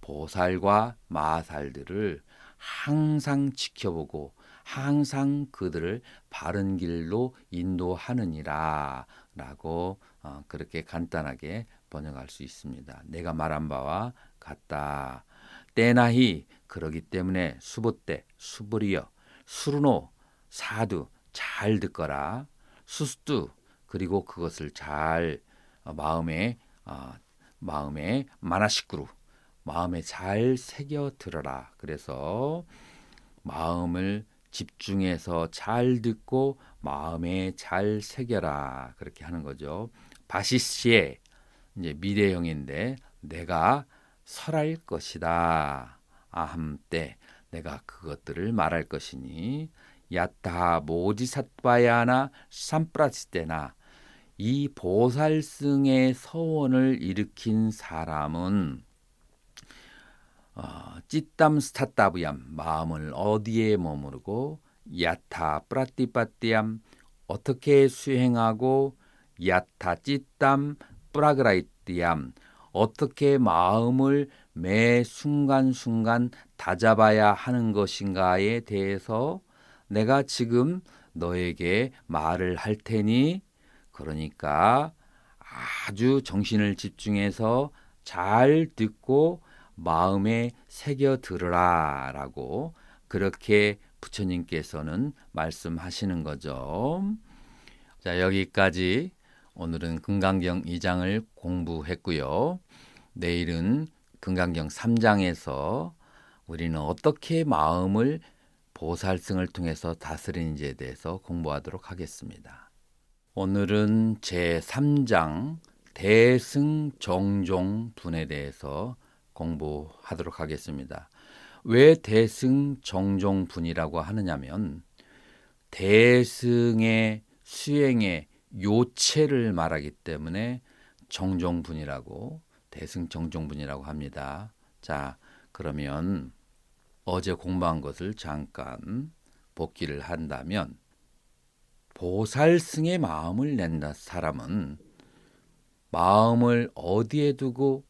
S1: 보살과 마살들을 항상 지켜보고 항상 그들을 바른 길로 인도하느니라 라고 그렇게 간단하게 번역할 수 있습니다. 내가 말한 바와 같다. 때나히 그러기 때문에 수보때 수부리여 수르노 사두 잘 듣거라. 수스뚜 그리고 그것을 잘 마음에 마나시쿠루 마음에 잘 새겨 들어라. 그래서 마음을 집중해서 잘 듣고 마음에 잘 새겨라. 그렇게 하는 거죠. 바시시에 이제 미래형인데 내가 설할 것이다. 아함 때 내가 그것들을 말할 것이니 야타 모지사바야나 삼프라시테나 이 보살승의 서원을 일으킨 사람은 찌땀 스타따브얌 마음을 어디에 머무르고 야타 프라티파티암 어떻게 수행하고 야타 찌땀 프라그라이티암 어떻게 마음을 매 순간순간 다잡아야 하는 것인가에 대해서 내가 지금 너에게 말을 할 테니 그러니까 아주 정신을 집중해서 잘 듣고 마음에 새겨 들으라 라고 그렇게 부처님께서는 말씀하시는 거죠. 자, 여기까지 오늘은 금강경 2장을 공부했고요. 내일은 금강경 3장에서 우리는 어떻게 마음을 보살승을 통해서 다스리는지에 대해서 공부하도록 하겠습니다. 오늘은 제3장 대승정종분에 대해서 공부하도록 하겠습니다. 왜 대승 정종분이라고 하느냐면 대승의 수행의 요체를 말하기 때문에 정종분이라고 대승 정종분이라고 합니다. 자, 그러면 어제 공부한 것을 잠깐 복기를 한다면 보살승의 마음을 낸 사람은 마음을 어디에 두고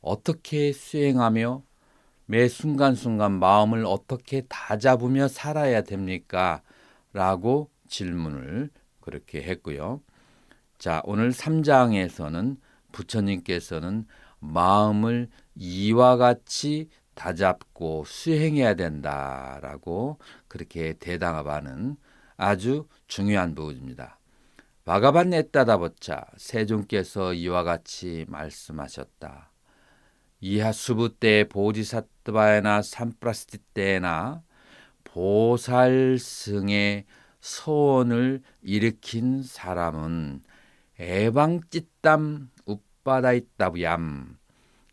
S1: 어떻게 수행하며 매 순간순간 마음을 어떻게 다잡으며 살아야 됩니까? 라고 질문을 그렇게 했고요. 자, 오늘 3장에서는 부처님께서는 마음을 이와 같이 다잡고 수행해야 된다라고 그렇게 대답하는 아주 중요한 부분입니다. 바가반에따다버차 세존께서 이와 같이 말씀하셨다. 이하수부 때 보디사트바에나 삼프라스티 때나 보살승의 소원을 일으킨 사람은 애방찌땀 웃바다 있다부얌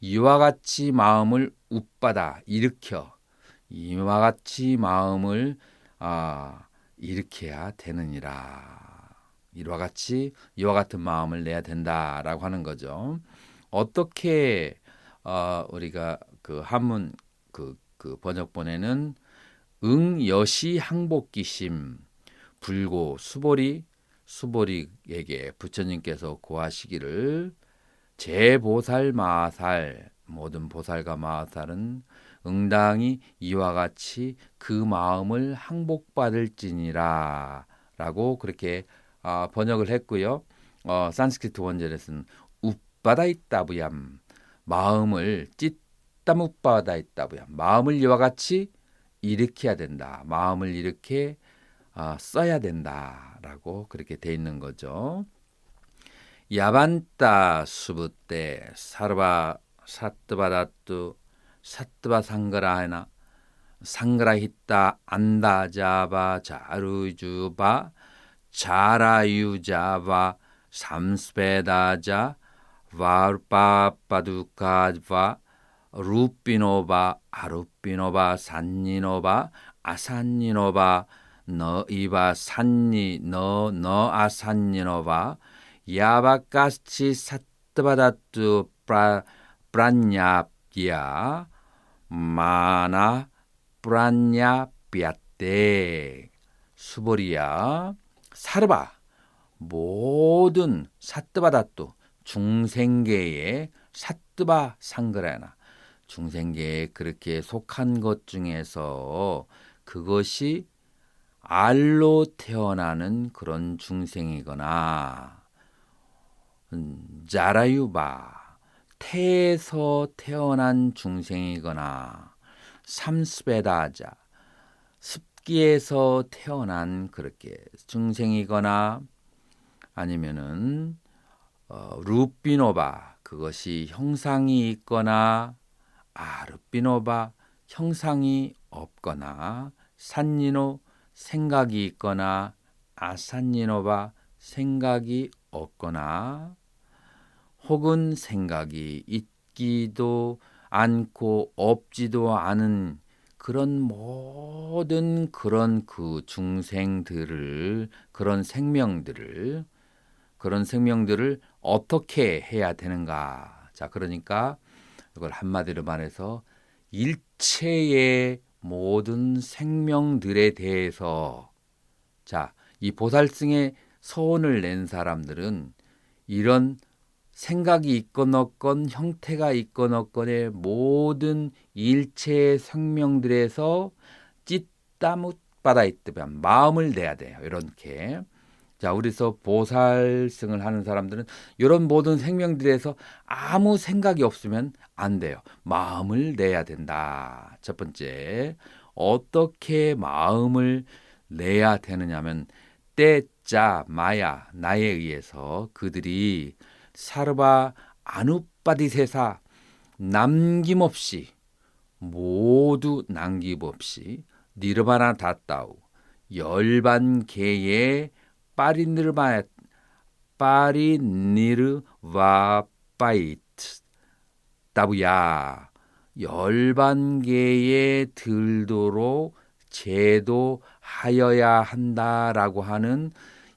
S1: 이와 같이 마음을 웃바다 일으켜 이와 같이 마음을 일으켜야 되느니라. 이와 같은 마음을 내야 된다라고 하는 거죠. 어떻게 우리가 그 한문 그 번역본에는 응여시 항복기심 불고 수보리에게 부처님께서 고하시기를 제보살 마살 모든 보살과 마살은 응당히 이와 같이 그 마음을 항복받을지니라 라고 그렇게 번역을 했고요. 산스크리트 원절에서는 웃바다 있다부얌 마음을 찢다묵바다 있다부얌 마음을 이와 같이 일으켜야 된다. 마음을 이렇게 써야 된다라고 그렇게 돼 있는 거죠. 야반따 수부때 사르바 사뜨바다뚜 사뜨바 상그라해나 상그라히따 안다자바 자루주바 자라유자바 삼스베다자 와르파파두카바 루피노바 아루피노바 산니노바 아산니노바 너이바 산니 너 아산니노바 야바까치 사뜨바다뚜 프란냐비야 마나 프란냐비아떼 수보리야 사르바 모든 사뜨바다뚜 중생계의 사뜨바 상그라나 중생계에 그렇게 속한 것 중에서 그것이 알로 태어나는 그런 중생이거나 자라유바 태에서 태어난 중생이거나 삼스베다자 습기에서 태어난 그렇게 중생이거나 아니면은 루피노바 그것이 형상이 있거나 루피노바 형상이 없거나 산니노 생각이 있거나 아산니노바 생각이 없거나 혹은 생각이 있기도 않고 없지도 않은 그런 모든 그런 그 중생들을 그런 생명들을 어떻게 해야 되는가? 자, 그러니까 이걸 한마디로 말해서 일체의 모든 생명들에 대해서 자, 이 보살승의 소원을 낸 사람들은 이런 생각이 있건 없건 형태가 있건 없건의 모든 일체의 생명들에서 찢다뭇바다 있다면 마음을 내야 돼요. 이렇게. 자, 우리서 보살승을 하는 사람들은 이런 모든 생명들에서 아무 생각이 없으면 안 돼요. 마음을 내야 된다. 첫 번째, 어떻게 마음을 내야 되느냐면 때짜 마야 나에 의해서 그들이 사르바 아누빠디세사 남김없이 모두 남김없이 니르바나 다따우 열반계의 파리니르바파이트 다부야 열반계에 들도록 제도하여야 한다라고 하는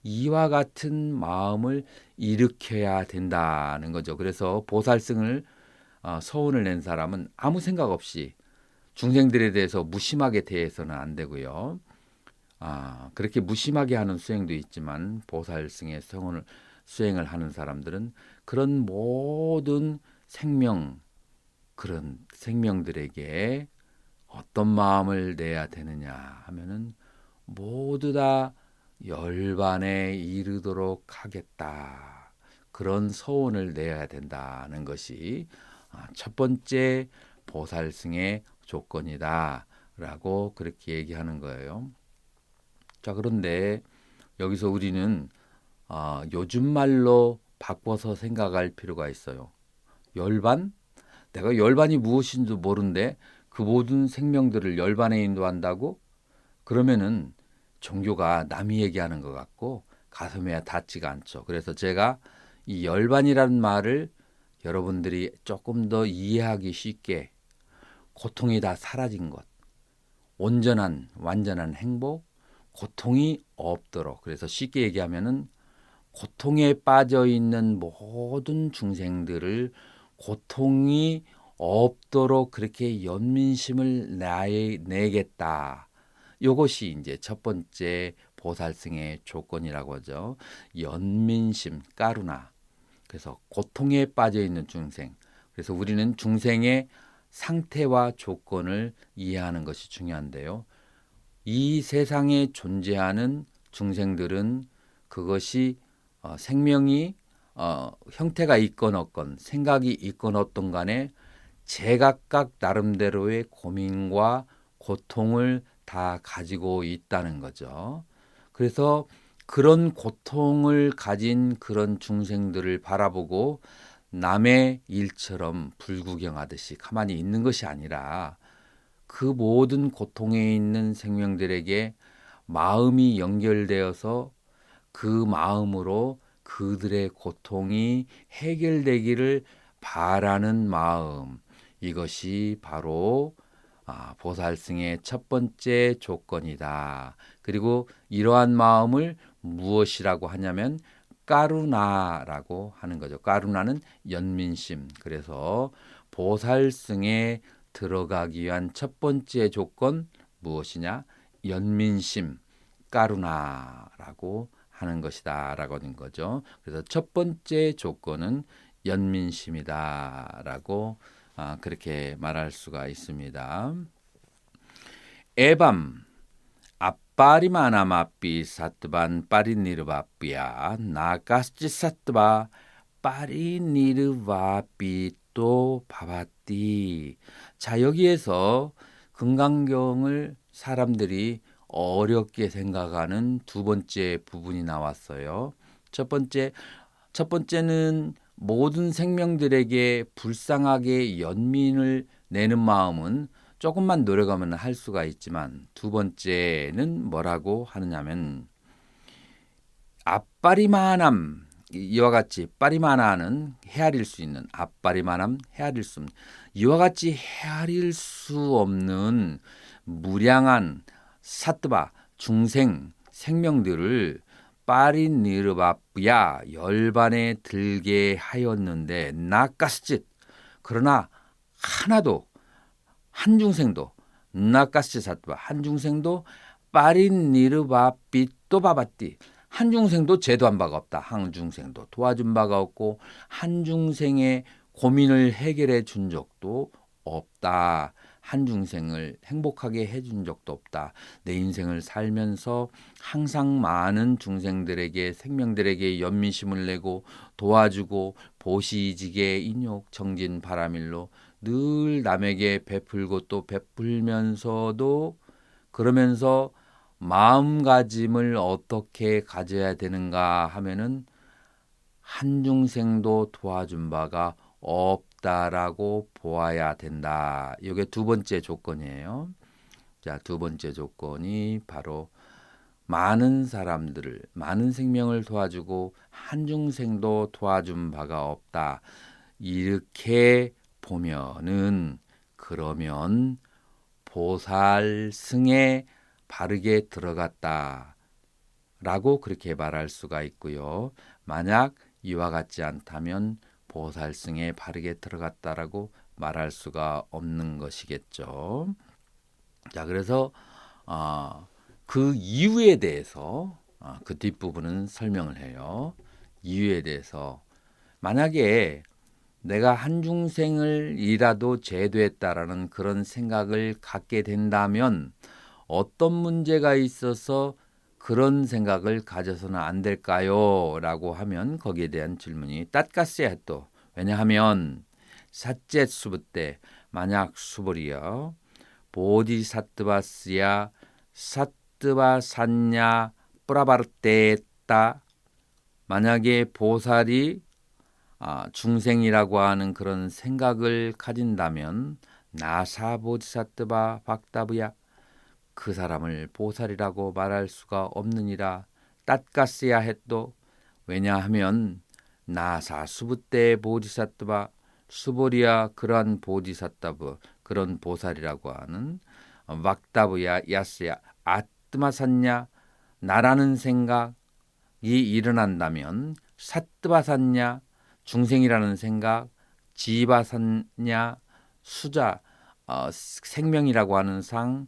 S1: 이와 같은 마음을 일으켜야 된다는 거죠. 그래서 보살승을 서운을 낸 사람은 아무 생각 없이 중생들에 대해서 무심하게 대해서는 안 되고요. 그렇게 무심하게 하는 수행도 있지만 보살승의 성원을 수행을 하는 사람들은 그런 모든 그런 생명들에게 어떤 마음을 내야 되느냐 하면은 모두 다 열반에 이르도록 하겠다. 그런 서원을 내야 된다는 것이 첫 번째 보살승의 조건이다라고 그렇게 얘기하는 거예요. 자, 그런데 여기서 우리는 요즘 말로 바꿔서 생각할 필요가 있어요. 열반? 내가 열반이 무엇인지 모르는데 그 모든 생명들을 열반에 인도한다고? 그러면은 종교가 남이 얘기하는 것 같고 가슴에 닿지가 않죠. 그래서 제가 이 열반이라는 말을 여러분들이 조금 더 이해하기 쉽게 고통이 다 사라진 것, 완전한 행복, 고통이 없도록. 그래서 쉽게 얘기하면은 고통에 빠져 있는 모든 중생들을 고통이 없도록 그렇게 연민심을 내겠다. 이것이 이제 첫 번째 보살승의 조건이라고 하죠. 연민심, 까루나. 그래서 고통에 빠져 있는 중생. 그래서 우리는 중생의 상태와 조건을 이해하는 것이 중요한데요. 이 세상에 존재하는 중생들은 그것이 생명이 형태가 있건 없건 생각이 있건 없던 간에 제각각 나름대로의 고민과 고통을 다 가지고 있다는 거죠. 그래서 그런 고통을 가진 그런 중생들을 바라보고 남의 일처럼 불구경하듯이 가만히 있는 것이 아니라 그 모든 고통에 있는 생명들에게 마음이 연결되어서 그 마음으로 그들의 고통이 해결되기를 바라는 마음, 이것이 바로 보살승의 첫 번째 조건이다. 그리고 이러한 마음을 무엇이라고 하냐면 까루나라고 하는 거죠. 까루나는 연민심. 그래서 보살승에 들어가기 위한 첫 번째 조건 무엇이냐? 연민심, 까루나라고 하는 것이다라고 하는 거죠. 그래서 첫 번째 조건은 연민심이다라고 그렇게 말할 수가 있습니다. 에밤 아빠리마나마삐 사트반 빠리니르바삐야 나가스지 사트바 빠리니르바삐 또 바바띠. 자, 여기에서 금강경을 사람들이 어렵게 생각하는 두 번째 부분이 나왔어요. 첫 번째는 모든 생명들에게 불쌍하게 연민을 내는 마음은 조금만 노력하면 할 수가 있지만 두 번째는 뭐라고 하느냐면 앞바리만함, 이와 같이 빠리마나는 헤아릴 수 있는 앞바리만함 헤아릴 수 없는 이와 같이 헤아릴 수 없는 무량한 사뜨바 중생 생명들을 빠리니르바뿌야 열반에 들게 하였는데 나까스짓 그러나 하나도 한 중생도 나까스짓 사뜨바 한 중생도 빠리니르바삐또 바바띠 한 중생도 제도한 바가 없다. 한 중생도 도와준 바가 없고 한 중생의 고민을 해결해 준 적도 없다. 한 중생을 행복하게 해준 적도 없다. 내 인생을 살면서 항상 많은 중생들에게 생명들에게 연민심을 내고 도와주고 보시지게 인욕 정진 바라밀로 늘 남에게 베풀고 또 베풀면서도 그러면서 마음가짐을 어떻게 가져야 되는가 하면은 한 중생도 도와준 바가 없다라고 보아야 된다. 이게 두 번째 조건이에요. 자, 두 번째 조건이 바로 많은 사람들을, 많은 생명을 도와주고 한 중생도 도와준 바가 없다. 이렇게 보면은 그러면 보살승에 바르게 들어갔다 라고 그렇게 말할 수가 있고요. 만약 이와 같지 않다면 보살승에 바르게 들어갔다라고 말할 수가 없는 것이겠죠. 자, 그래서 그 이유에 대해서 그 뒷부분은 설명을 해요. 이유에 대해서 만약에 내가 한중생을이라도 제도했다라는 그런 생각을 갖게 된다면 어떤 문제가 있어서 그런 생각을 가져서는 안 될까요? 라고 하면 거기에 대한 질문이 따까스야 또 왜냐하면 사째 수부 때 만약 수보리여 보디사트바스야 사트바산냐 뿌라바르테따 만약에 보살이 중생이라고 하는 그런 생각을 가진다면 나사 보디사트바 박다브야 그 사람을 보살이라고 말할 수가 없느니라. 따까스야 해도 왜냐하면 나사 수부때 보디사트바 수보리야 그러한 보디사타브 그런 보살이라고 하는 왁다브야 야스야 아뜨마산냐 나라는 생각이 일어난다면 사뜨바산냐 중생이라는 생각 지바산냐 수자 생명이라고 하는 상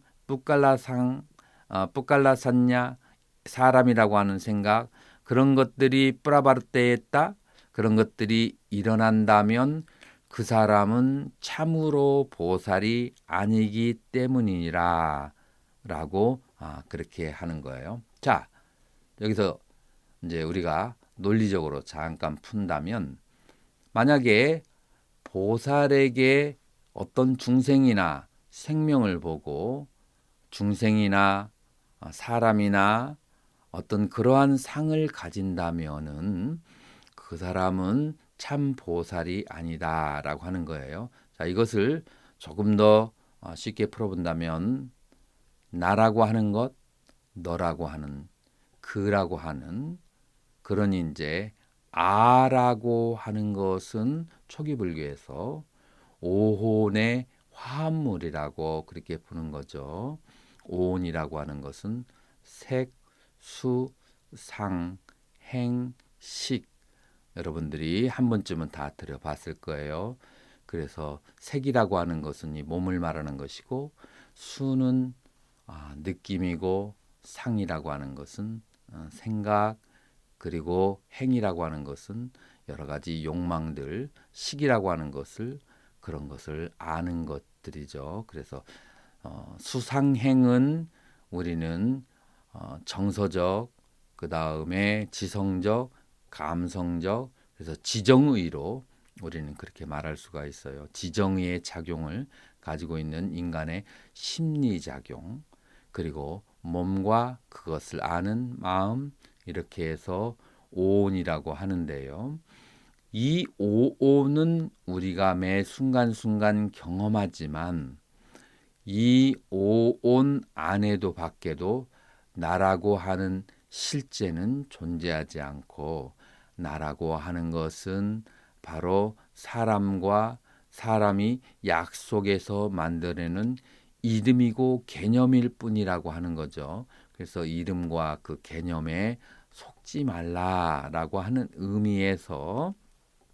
S1: 뿌깔라산냐 사람이라고 하는 생각 그런 것들이 뿌라바르테에따 그런 것들이 일어난다면 그 사람은 참으로 보살이 아니기 때문이라 라고 그렇게 하는 거예요. 자, 여기서 이제 우리가 논리적으로 잠깐 푼다면 만약에 보살에게 어떤 중생이나 생명을 보고 중생이나 사람이나 어떤 그러한 상을 가진다면은 그 사람은 참 보살이 아니다라고 하는 거예요. 자, 이것을 조금 더 쉽게 풀어본다면 나라고 하는 것, 너라고 하는, 그라고 하는 그런 이제 아라고 하는 것은 초기 불교에서 오혼의 화합물이라고 그렇게 부르는 거죠. 오온이라고 하는 것은 색, 수, 상, 행, 식 여러분들이 한 번쯤은 다 들어봤을 거예요. 그래서 색이라고 하는 것은 이 몸을 말하는 것이고 수는 느낌이고 상이라고 하는 것은 생각 그리고 행이라고 하는 것은 여러 가지 욕망들 식이라고 하는 것을 그런 것을 아는 것들이죠. 그래서 수상행은 우리는 정서적 그 다음에 지성적 감성적 그래서 지정의로 우리는 그렇게 말할 수가 있어요. 지정의의 작용을 가지고 있는 인간의 심리작용 그리고 몸과 그것을 아는 마음 이렇게 해서 오온이라고 하는데요. 이 오온은 우리가 매 순간순간 경험하지만 이 오온 안에도 밖에도 나라고 하는 실제는 존재하지 않고 나라고 하는 것은 바로 사람과 사람이 약속해서 만들어내는 이름이고 개념일 뿐이라고 하는 거죠. 그래서 이름과 그 개념에 속지 말라라고 하는 의미에서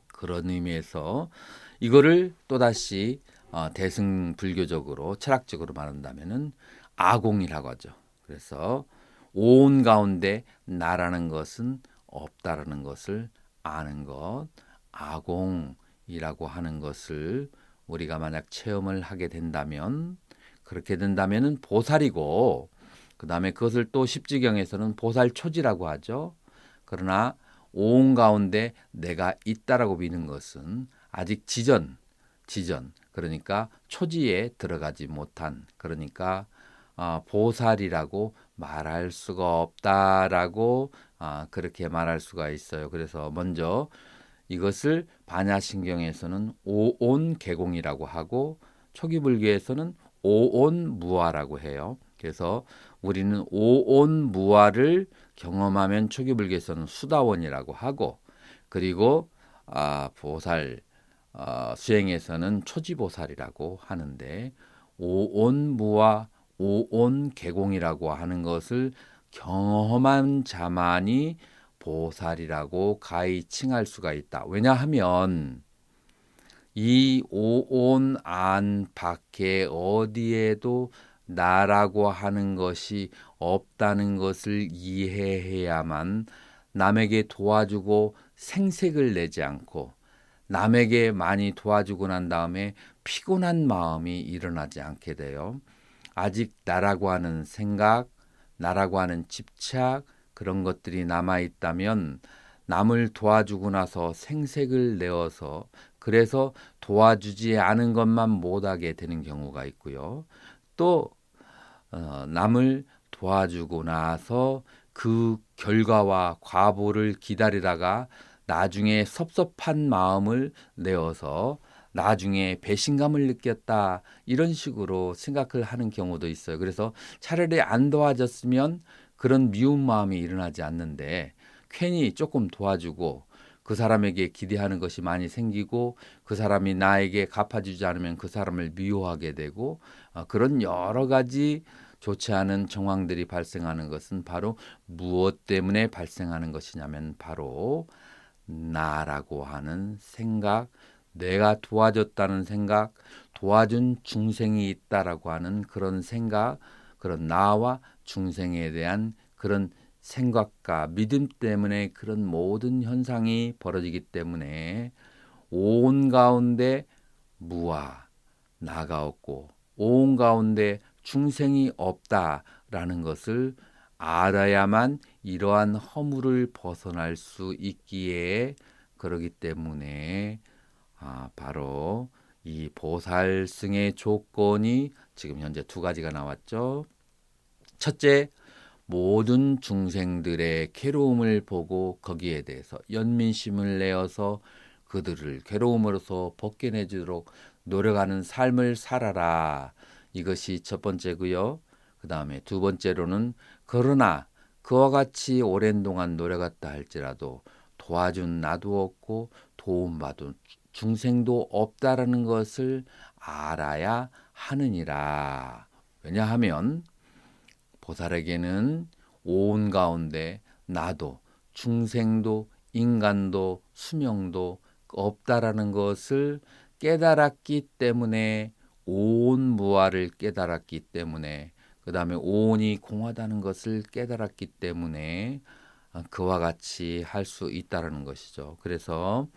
S1: 그런 의미에서 이거를 또다시 대승불교적으로 철학적으로 말한다면은 아공이라고 하죠. 그래서 온 가운데 나라는 것은 없다라는 것을 아는 것, 아공이라고 하는 것을 우리가 만약 체험을 하게 된다면 그렇게 된다면은 보살이고 그 다음에 그것을 또 십지경에서는 보살초지라고 하죠. 그러나 온 가운데 내가 있다라고 믿는 것은 아직 지전 그러니까 초지에 들어가지 못한 그러니까 보살이라고 말할 수가 없다라고 그렇게 말할 수가 있어요. 그래서 먼저 이것을 반야신경에서는 오온개공이라고 하고 초기 불교에서는 오온무아라고 해요. 그래서 우리는 오온무아를 경험하면 초기 불교에서는 수다원이라고 하고 그리고 보살 수행에서는 초지보살이라고 하는데 오온무와 오온개공이라고 하는 것을 경험한 자만이 보살이라고 가히 칭할 수가 있다. 왜냐하면 이 오온 안 밖에 어디에도 나라고 하는 것이 없다는 것을 이해해야만 남에게 도와주고 생색을 내지 않고 남에게 많이 도와주고 난 다음에 피곤한 마음이 일어나지 않게 돼요. 아직 나라고 하는 생각, 나라고 하는 집착 그런 것들이 남아 있다면 남을 도와주고 나서 생색을 내어서 그래서 도와주지 않은 것만 못하게 되는 경우가 있고요. 또 남을 도와주고 나서 그 결과와 과보를 기다리다가 나중에 섭섭한 마음을 내어서 나중에 배신감을 느꼈다 이런 식으로 생각을 하는 경우도 있어요. 그래서 차라리 안 도와줬으면 그런 미운 마음이 일어나지 않는데 괜히 조금 도와주고 그 사람에게 기대하는 것이 많이 생기고 그 사람이 나에게 갚아주지 않으면 그 사람을 미워하게 되고 그런 여러 가지 좋지 않은 정황들이 발생하는 것은 바로 무엇 때문에 발생하는 것이냐면 바로 나라고 하는 생각, 내가 도와줬다는 생각, 도와준 중생이 있다라고 하는 그런 생각, 그런 나와 중생에 대한 그런 생각과 믿음 때문에 그런 모든 현상이 벌어지기 때문에 온 가운데 무와 나가 없고 온 가운데 중생이 없다라는 것을 알아야만 이러한 허물을 벗어날 수 있기에 그러기 때문에 바로 이 보살승의 조건이 지금 현재 두 가지가 나왔죠. 첫째, 모든 중생들의 괴로움을 보고 거기에 대해서 연민심을 내어서 그들을 괴로움으로서 벗겨내주도록 노력하는 삶을 살아라. 이것이 첫 번째고요. 그 다음에 두 번째로는 그러나 그와 같이 오랜 동안 노력했다 할지라도 도와준 나도 없고 도움받은 중생도 없다라는 것을 알아야 하느니라. 왜냐하면 보살에게는 온 가운데 나도 중생도 인간도 수명도 없다라는 것을 깨달았기 때문에 온 무아를 깨달았기 때문에 그 다음에 온이 공하다는 것을 깨달았기 때문에 그와 같이 할 수 있다는 것이죠. 그래서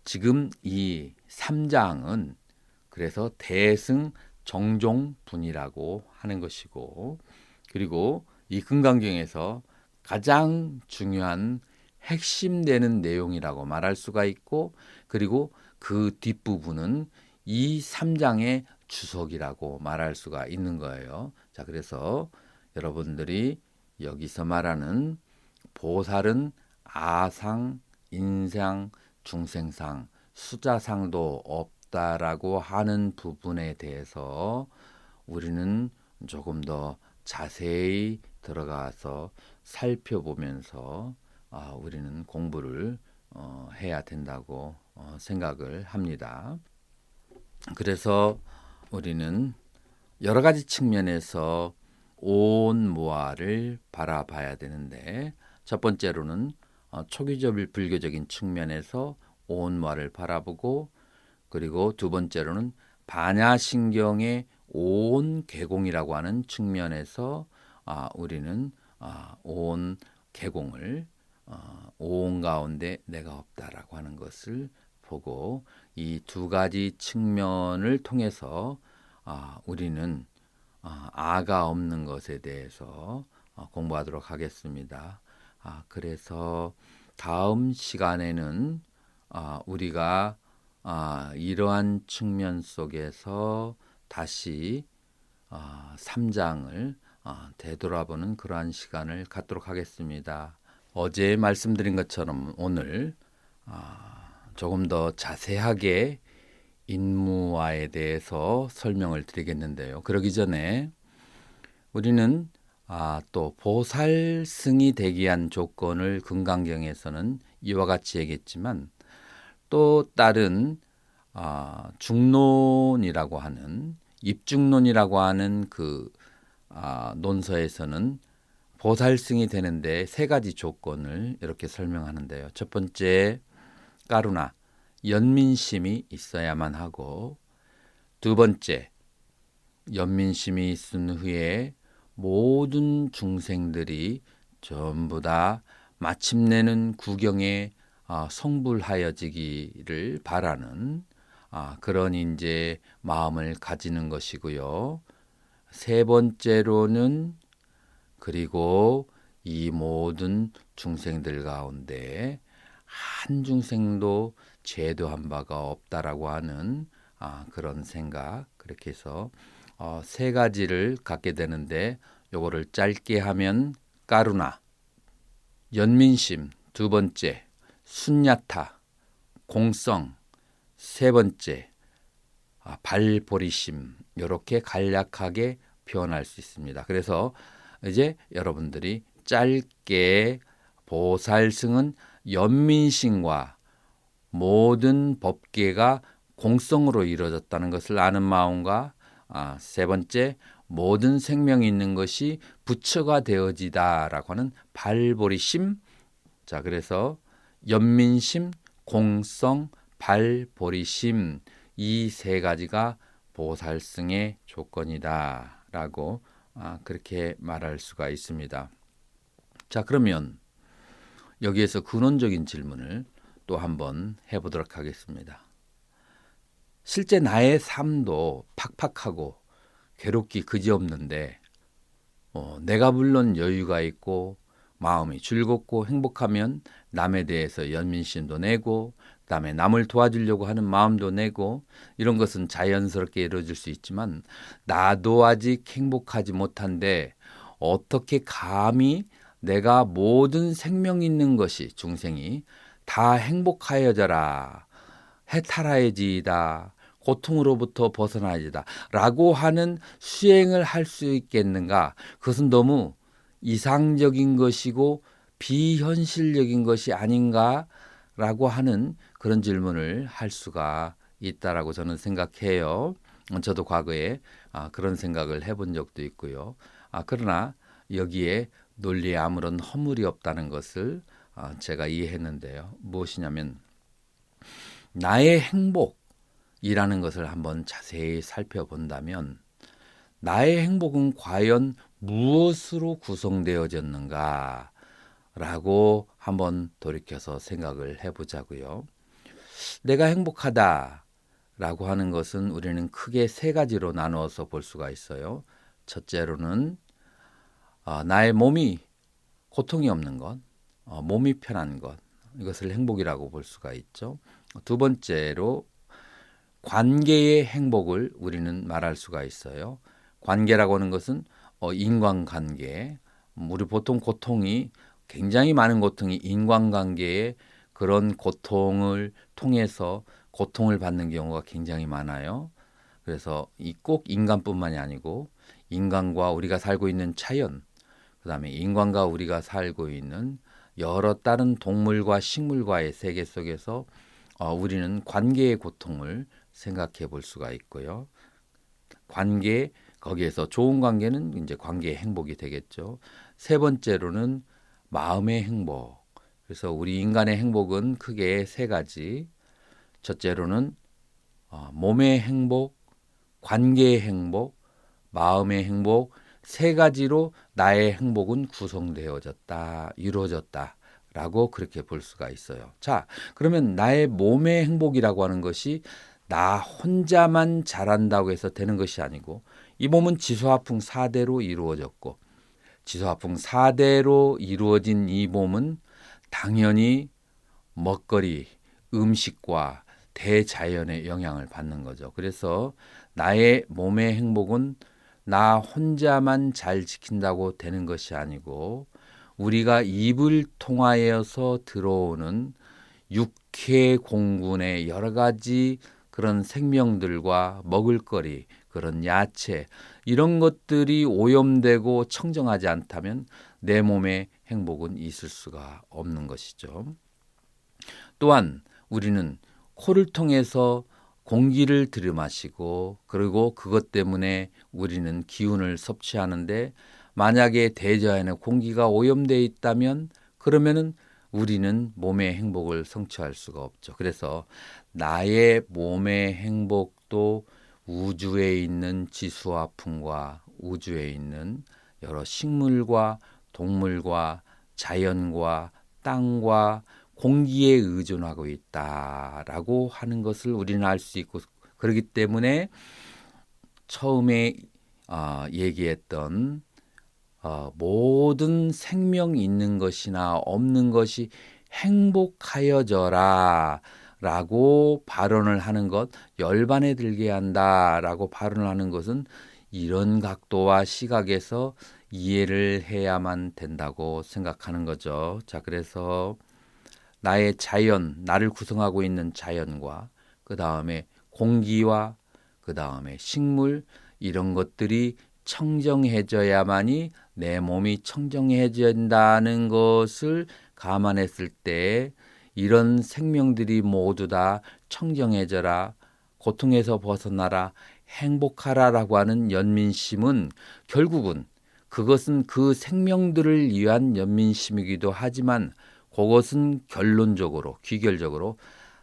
S1: 지금 이 3장은 그래서 대승 정종분이라고 하는 것이고 그리고 이 금강경에서 가장 중요한 핵심되는 내용이라고 말할 수가 있고 그리고 그 뒷부분은 이 3장의 주석이라고 말할 수가 있는 거예요. 자, 그래서 여러분들이 여기서 말하는 보살은 아상, 인상, 중생상, 수자상도 없다라고 하는 부분에 대해서 우리는 조금 더 자세히 들어가서 살펴보면서 우리는 공부를 해야 된다고 생각을 합니다. 그래서 우리는 여러 가지 측면에서 온 무아를 바라봐야 되는데 첫 번째로는 초기적 불교적인 측면에서 온 무아를 바라보고 그리고 두 번째로는 반야신경의 온 개공이라고 하는 측면에서 우리는 온 개공을 온 가운데 내가 없다라고 하는 것을 보고 이 두 가지 측면을 통해서 우리는 아가 없는 것에 대해서 공부하도록 하겠습니다. 그래서 다음 시간에는 우리가 이러한 측면 속에서 다시 3장을 되돌아보는 그러한 시간을 갖도록 하겠습니다. 어제 말씀드린 것처럼 오늘 조금 더 자세하게 인무와에 대해서 설명을 드리겠는데요. 그러기 전에 우리는 또 보살승이 되기 위한 조건을 금강경에서는 이와 같이 얘기했지만 또 다른 중론이라고 하는 입중론이라고 하는 그 논서에서는 보살승이 되는데 세 가지 조건을 이렇게 설명하는데요. 첫 번째, 까루나, 연민심이 있어야만 하고, 두 번째, 연민심이 있은 후에 모든 중생들이 전부 다 마침내는 구경에 성불하여지기를 바라는 그런 이제 마음을 가지는 것이고요. 세 번째로는 그리고 이 모든 중생들 가운데 한 중생도 죄도한 바가 없다라고 하는 그런 생각, 그렇게 해서 세 가지를 갖게 되는데, 요거를 짧게 하면 까루나, 연민심, 두 번째 순야타, 공성, 세 번째 발보리심, 이렇게 간략하게 표현할 수 있습니다. 그래서 이제 여러분들이 짧게 보살승은 연민심과 모든 법계가 공성으로 이루어졌다는 것을 아는 마음과, 세 번째, 모든 생명이 있는 것이 부처가 되어지다라고 하는 발보리심. 자, 그래서 연민심, 공성, 발보리심, 이 세 가지가 보살승의 조건이다라고 그렇게 말할 수가 있습니다. 자, 그러면 여기에서 근원적인 질문을 또 한번 해보도록 하겠습니다. 실제 나의 삶도 팍팍하고 괴롭기 그지없는데 내가 물론 여유가 있고 마음이 즐겁고 행복하면 남에 대해서 연민심도 내고, 그다음에 남을 도와주려고 하는 마음도 내고, 이런 것은 자연스럽게 이루어질 수 있지만, 나도 아직 행복하지 못한데 어떻게 감히 내가 모든 생명 있는 것이 중생이 다 행복하여져라, 해탈하여지이다, 고통으로부터 벗어나야지다 라고 하는 수행을 할 수 있겠는가? 그것은 너무 이상적인 것이고 비현실적인 것이 아닌가라고 하는 그런 질문을 할 수가 있다라고 저는 생각해요. 저도 과거에 그런 생각을 해본 적도 있고요. 그러나 여기에 논리에 아무런 허물이 없다는 것을 제가 이해했는데요. 무엇이냐면, 나의 행복이라는 것을 한번 자세히 살펴본다면, 나의 행복은 과연 무엇으로 구성되어졌는가 라고 한번 돌이켜서 생각을 해보자고요. 내가 행복하다라고 하는 것은 우리는 크게 세 가지로 나누어서 볼 수가 있어요. 첫째로는 나의 몸이 고통이 없는 것, 몸이 편한 것, 이것을 행복이라고 볼 수가 있죠. 두 번째로 관계의 행복을 우리는 말할 수가 있어요. 관계라고 하는 것은 인간관계, 우리 보통 고통이, 굉장히 많은 고통이 인간관계의 그런 고통을 통해서 고통을 받는 경우가 굉장히 많아요. 그래서 꼭 인간뿐만이 아니고 인간과 우리가 살고 있는 자연, 그다음에 인간과 우리가 살고 있는 여러 다른 동물과 식물과의 세계 속에서 우리는 관계의 고통을 생각해 볼 수가 있고요. 관계, 거기에서 좋은 관계는 이제 관계의 행복이 되겠죠. 세 번째로는 마음의 행복. 그래서 우리 인간의 행복은 크게 세 가지. 첫째로는 몸의 행복, 관계의 행복, 마음의 행복, 세 가지로 나의 행복은 구성되어졌다, 이루어졌다라고 그렇게 볼 수가 있어요. 자, 그러면 나의 몸의 행복이라고 하는 것이 나 혼자만 잘한다고 해서 되는 것이 아니고, 이 몸은 지소화풍 4대로 이루어졌고, 지소화풍 4대로 이루어진 이 몸은 당연히 먹거리, 음식과 대자연의 영향을 받는 거죠. 그래서 나의 몸의 행복은 나 혼자만 잘 지킨다고 되는 것이 아니고, 우리가 입을 통하여서 들어오는 육해 공군의 여러 가지 그런 생명들과 먹을거리, 그런 야채, 이런 것들이 오염되고 청정하지 않다면 내 몸의 행복은 있을 수가 없는 것이죠. 또한 우리는 코를 통해서 공기를 들이마시고 그리고 그것 때문에 우리는 기운을 섭취하는데 만약에 대자연에 공기가 오염되어 있다면 그러면은 우리는 몸의 행복을 성취할 수가 없죠. 그래서 나의 몸의 행복도 우주에 있는 지수화풍과 우주에 있는 여러 식물과 동물과 자연과 땅과 공기에 의존하고 있다라고 하는 것을 우리는 알 수 있고 그렇기 때문에 처음에 얘기했던 모든 생명 있는 것이나 없는 것이 행복하여져라 라고 발언을 하는 것, 열반에 들게 한다 라고 발언을 하는 것은 이런 각도와 시각에서 이해를 해야만 된다고 생각하는 거죠. 자, 그래서 나의 자연, 나를 구성하고 있는 자연과 그 다음에 공기와 그 다음에 식물 이런 것들이 청정해져야만이 내 몸이 청정해진다는 것을 감안했을 때 이런 생명들이 모두 다 청정해져라, 고통에서 벗어나라, 행복하라라고 하는 연민심은 결국은 그것은 그 생명들을 위한 연민심이기도 하지만 그것은 결론적으로 귀결적으로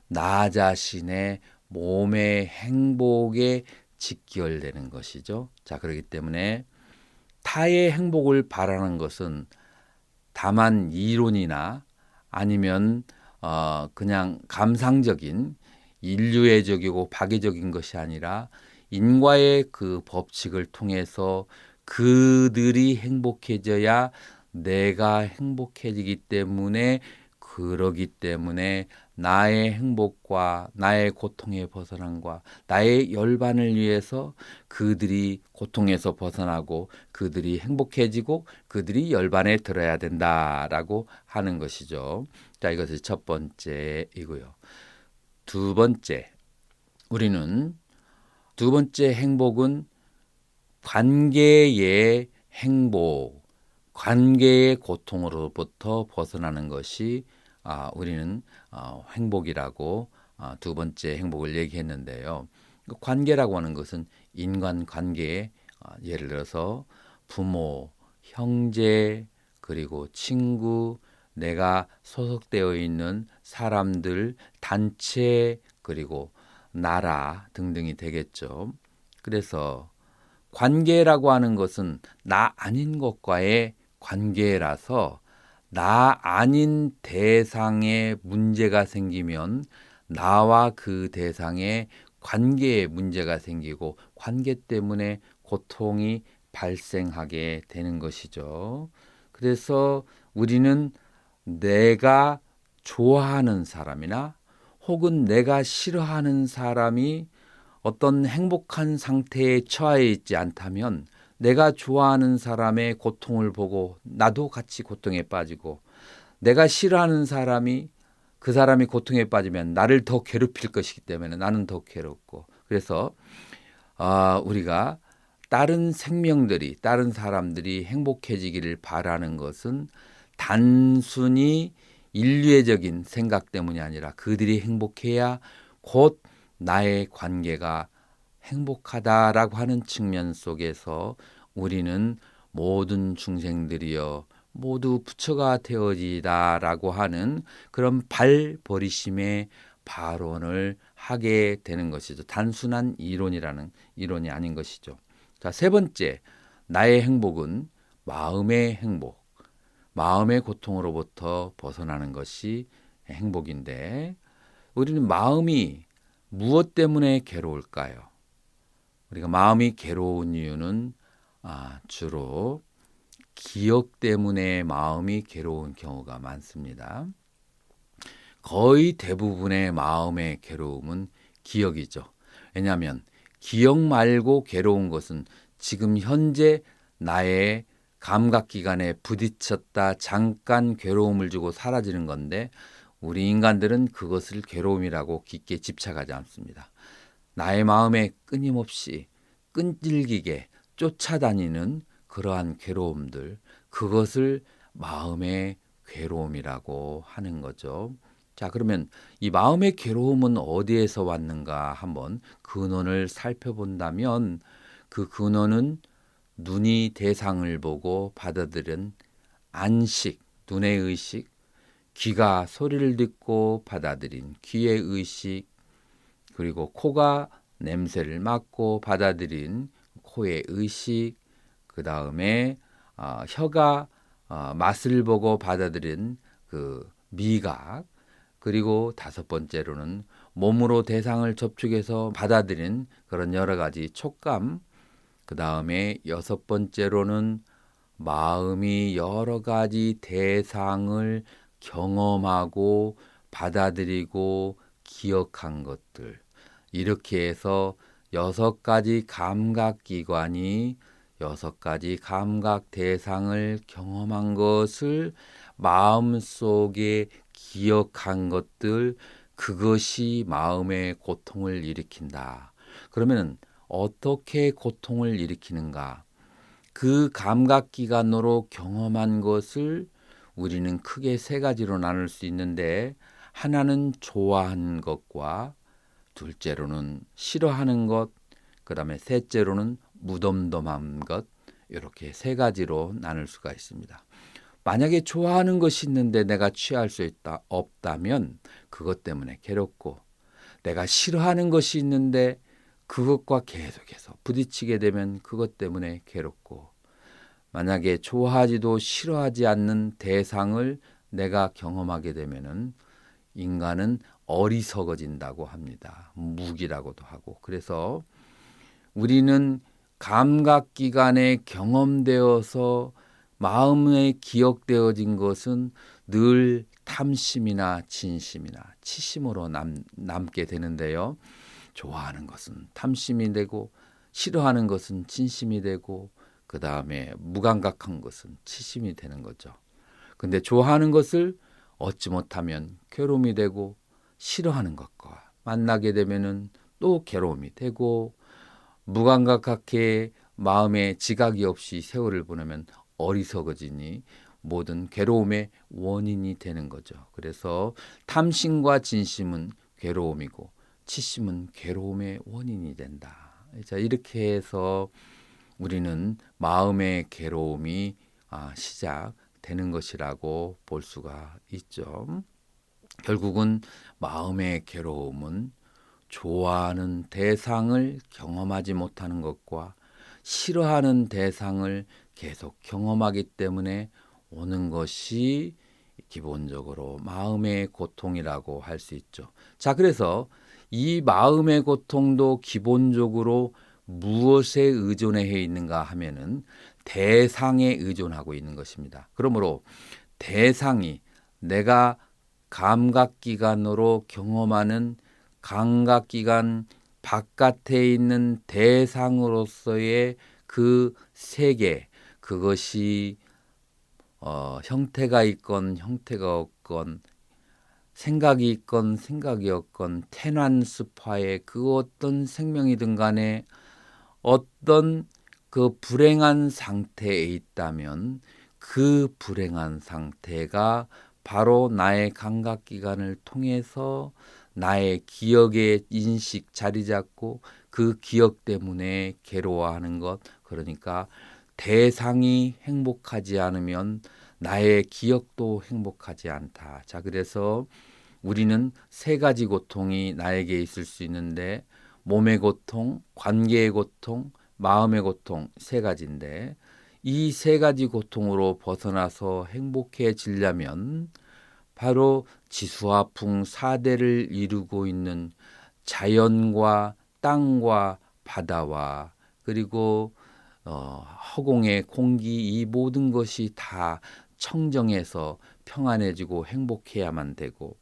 S1: 나 자신의 몸의 행복에 직결되는 것이죠. 자, 그렇기 때문에 타의 행복을 바라는 것은 다만 이론이나 아니면 그냥 감상적인 인류애적이고 박애적인 것이 아니라 인과의 그 법칙을 통해서 그들이 행복해져야 내가 행복해지기 때문에 그러기 때문에 나의 행복과 나의 고통에 벗어남과 나의 열반을 위해서 그들이 고통에서 벗어나고 그들이 행복해지고 그들이 열반에 들어야 된다라고 하는 것이죠. 자, 이것이 첫 번째이고요. 두 번째, 우리는 두 번째 행복은 관계의 행복, 관계의 고통으로부터 벗어나는 것이 우리는 행복이라고 두 번째 행복을 얘기했는데요. 관계라고 하는 것은 인간관계, 예를 들어서 부모, 형제, 그리고 친구, 내가 소속되어 있는 사람들, 단체, 그리고 나라 등등이 되겠죠. 그래서 관계라고 하는 것은 나 아닌 것과의 관계라서 나 아닌 대상에 문제가 생기면 나와 그 대상의 관계에 문제가 생기고 관계 때문에 고통이 발생하게 되는 것이죠. 그래서 우리는 내가 좋아하는 사람이나 혹은 내가 싫어하는 사람이 어떤 행복한 상태에 처해 있지 않다면 내가 좋아하는 사람의 고통을 보고 나도 같이 고통에 빠지고 내가 싫어하는 사람이 그 사람이 고통에 빠지면 나를 더 괴롭힐 것이기 때문에 나는 더 괴롭고 그래서 우리가 다른 생명들이 다른 사람들이 행복해지기를 바라는 것은 단순히 인류애적인 생각 때문이 아니라 그들이 행복해야 곧 나의 관계가 행복하다라고 하는 측면 속에서 우리는 모든 중생들이여 모두 부처가 되어지다라고 하는 그런 발버리심의 발언을 하게 되는 것이죠. 단순한 이론이 아닌 것이죠. 자, 세 번째, 나의 행복은 마음의 행복, 마음의 고통으로부터 벗어나는 것이 행복인데 우리는 마음이 무엇 때문에 괴로울까요? 우리가 마음이 괴로운 이유는 주로 기억 때문에 마음이 괴로운 경우가 많습니다. 거의 대부분의 마음의 괴로움은 기억이죠. 왜냐하면 기억 말고 괴로운 것은 지금 현재 나의 감각기관에 부딪혔다 잠깐 괴로움을 주고 사라지는 건데 우리 인간들은 그것을 괴로움이라고 깊게 집착하지 않습니다. 나의 마음에 끊임없이 끈질기게 쫓아다니는 그러한 괴로움들, 그것을 마음의 괴로움이라고 하는 거죠. 자, 그러면 이 마음의 괴로움은 어디에서 왔는가 한번 근원을 살펴본다면 그 근원은 눈이 대상을 보고 받아들인 안식, 눈의 의식, 귀가 소리를 듣고 받아들인 귀의 의식, 그리고 코가 냄새를 맡고 받아들인 코의 의식, 그 다음에 혀가 맛을 보고 받아들인 그 미각, 그리고 다섯 번째로는 몸으로 대상을 접촉해서 받아들인 그런 여러 가지 촉감, 그 다음에 여섯 번째로는 마음이 여러 가지 대상을 경험하고 받아들이고 기억한 것들, 이렇게 해서 여섯 가지 감각기관이 여섯 가지 감각 대상을 경험한 것을 마음속에 기억한 것들, 그것이 마음의 고통을 일으킨다. 그러면 어떻게 고통을 일으키는가? 그 감각기관으로 경험한 것을 우리는 크게 세 가지로 나눌 수 있는데, 하나는 좋아하는 것과 둘째로는 싫어하는 것, 그 다음에 셋째로는 무덤덤한 것, 이렇게 세 가지로 나눌 수가 있습니다. 만약에 좋아하는 것이 있는데 내가 취할 수 없다면 그것 때문에 괴롭고, 내가 싫어하는 것이 있는데 그것과 계속해서 부딪히게 되면 그것 때문에 괴롭고, 만약에 좋아하지도 싫어하지 않는 대상을 내가 경험하게 되면은 인간은 어리석어진다고 합니다. 무기라고도 하고. 그래서 우리는 감각기관에 경험되어서 마음에 기억되어진 것은 늘 탐심이나 진심이나 치심으로 남게 되는데요. 좋아하는 것은 탐심이 되고, 싫어하는 것은 진심이 되고, 그 다음에 무감각한 것은 치심이 되는 거죠. 근데 좋아하는 것을 얻지 못하면 괴로움이 되고, 싫어하는 것과 만나게 되면은 또 괴로움이 되고, 무감각하게 마음에 지각이 없이 세월을 보내면 어리석어지니 모든 괴로움의 원인이 되는 거죠. 그래서 탐심과 진심은 괴로움이고, 치심은 괴로움의 원인이 된다. 자, 이렇게 해서 우리는 마음의 괴로움이 시작되는 것이라고 볼 수가 있죠. 결국은 마음의 괴로움은 좋아하는 대상을 경험하지 못하는 것과 싫어하는 대상을 계속 경험하기 때문에 오는 것이 기본적으로 마음의 고통이라고 할 수 있죠. 자, 그래서 이 마음의 고통도 기본적으로 무엇에 의존해 있는가 하면은 대상에 의존하고 있는 것입니다. 그러므로 대상이 내가 감각기관으로 경험하는 감각기관 바깥에 있는 대상으로서의 그 세계, 그것이 형태가 있건 형태가 없건, 생각이 있건 생각이 없건, 태난스파의 그 어떤 생명이든 간에 어떤 그 불행한 상태에 있다면 그 불행한 상태가 바로 나의 감각기관을 통해서 나의 기억의 인식 자리 잡고 그 기억 때문에 괴로워하는 것, 그러니까 대상이 행복하지 않으면 나의 기억도 행복하지 않다. 자, 그래서 우리는 세 가지 고통이 나에게 있을 수 있는데, 몸의 고통, 관계의 고통, 마음의 고통, 세 가지인데, 이 세 가지 고통으로 벗어나서 행복해지려면 바로 지수화풍 4대를 이루고 있는 자연과 땅과 바다와 그리고 허공의 공기, 이 모든 것이 다 청정해서 평안해지고 행복해야만 되고,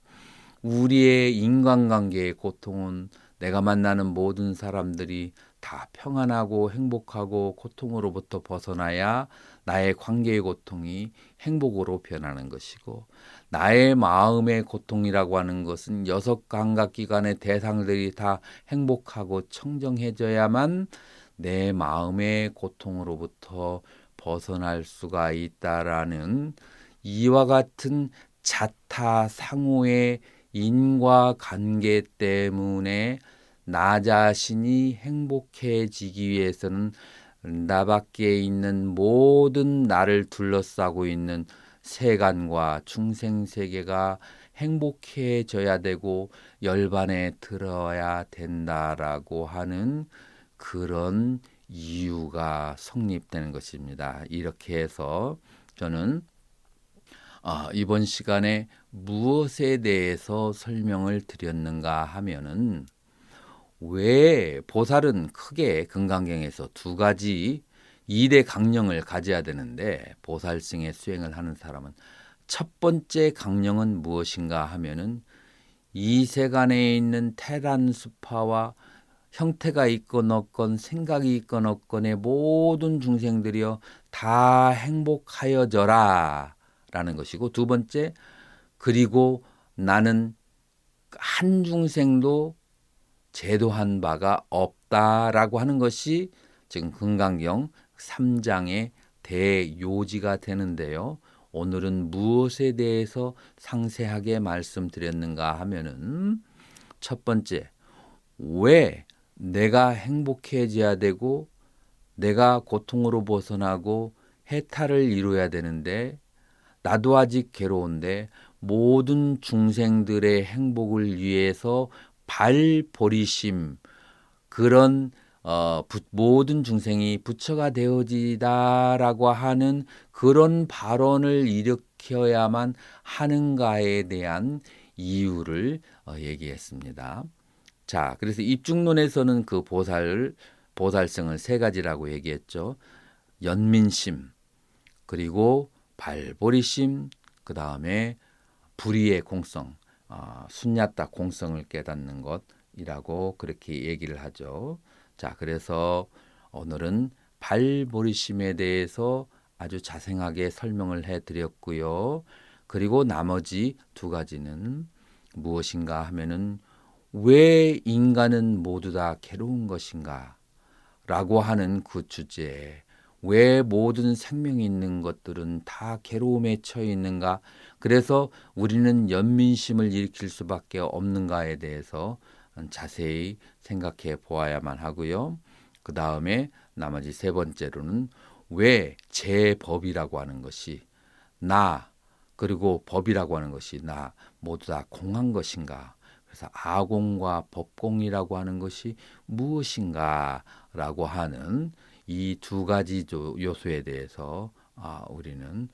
S1: 우리의 인간관계의 고통은 내가 만나는 모든 사람들이 다 평안하고 행복하고 고통으로부터 벗어나야 나의 관계의 고통이 행복으로 변하는 것이고, 나의 마음의 고통이라고 하는 것은 여섯 감각기관의 대상들이 다 행복하고 청정해져야만 내 마음의 고통으로부터 벗어날 수가 있다라는 이와 같은 자타상호의 인과관계 때문에 나 자신이 행복해지기 위해서는 나 밖에 있는 모든 나를 둘러싸고 있는 세간과 중생세계가 행복해져야 되고 열반에 들어야 된다라고 하는 그런 이유가 성립되는 것입니다. 이렇게 해서 저는 이번 시간에 무엇에 대해서 설명을 드렸는가 하면은 왜 보살은 크게 금강경에서 두 가지 2대 강령을 가져야 되는데 보살승의 수행을 하는 사람은 첫 번째 강령은 무엇인가 하면은 이 세간에 있는 태란 수파와 형태가 있건 없건 생각이 있건 없건의 모든 중생들이여 다 행복하여져라 라는 것이고, 두 번째, 그리고 나는 한 중생도 제도한 바가 없다라고 하는 것이 지금 금강경 3장의 대요지가 되는데요. 오늘은 무엇에 대해서 상세하게 말씀드렸는가 하면은 첫 번째, 왜 내가 행복해져야 되고 내가 고통으로 벗어나고 해탈을 이루어야 되는데 나도 아직 괴로운데 모든 중생들의 행복을 위해서 발보리심, 그런 모든 중생이 부처가 되어지다라고 하는 그런 발언을 일으켜야만 하는가에 대한 이유를 얘기했습니다. 자, 그래서 입중론에서는 그 보살성을 세 가지라고 얘기했죠. 연민심, 그리고 발보리심, 그 다음에 불의의 공성, 순야타 공성을 깨닫는 것이라고 그렇게 얘기를 하죠. 자, 그래서 오늘은 발보리심에 대해서 아주 자세하게 설명을 해드렸고요. 그리고 나머지 두 가지는 무엇인가 하면은 왜 인간은 모두 다 괴로운 것인가 라고 하는 그 주제에, 왜 모든 생명이 있는 것들은 다 괴로움에 처해 있는가, 그래서 우리는 연민심을 일으킬 수밖에 없는가에 대해서 자세히 생각해 보아야만 하고요. 그 다음에 나머지 세 번째로는 왜 제법이라고 하는 것이 나, 그리고 법이라고 하는 것이 나 모두 다 공한 것인가, 그래서 아공과 법공이라고 하는 것이 무엇인가라고 하는 이 두 가지 요소에 대해서 우리는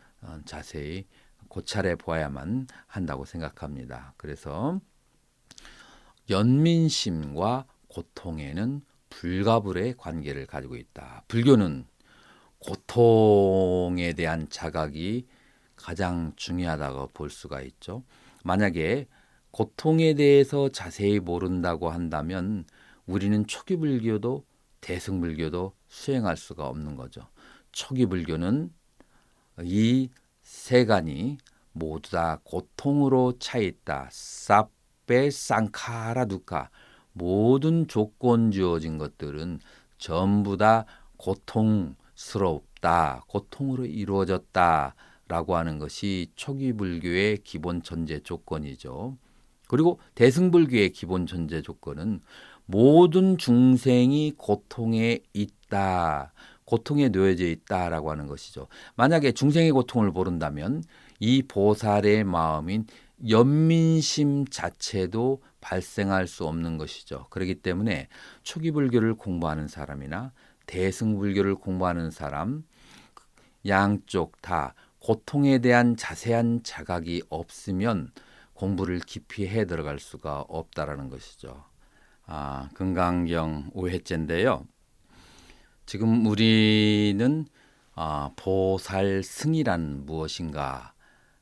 S1: 자세히 고찰해 보아야만 한다고 생각합니다. 그래서 연민심과 고통에는 불가불의 관계를 가지고 있다. 불교는 고통에 대한 자각이 가장 중요하다고 볼 수가 있죠. 만약에 고통에 대해서 자세히 모른다고 한다면 우리는 초기 불교도 대승불교도 수행할 수가 없는 거죠. 초기 불교는 이 세간이 모두 다 고통으로 차 있다. 사페 쌍카라 두카, 모든 조건 주어진 것들은 전부 다 고통스럽다, 고통으로 이루어졌다라고 하는 것이 초기 불교의 기본 전제 조건이죠. 그리고 대승불교의 기본 전제 조건은 모든 중생이 고통에 있다, 고통에 놓여져 있다라고 하는 것이죠. 만약에 중생의 고통을 모른다면 이 보살의 마음인 연민심 자체도 발생할 수 없는 것이죠. 그렇기 때문에 초기 불교를 공부하는 사람이나 대승불교를 공부하는 사람, 양쪽 다 고통에 대한 자세한 자각이 없으면 공부를 깊이 해 들어갈 수가 없다라는 것이죠. 금강경 5회째인데요. 지금 우리는 보살승이란 무엇인가,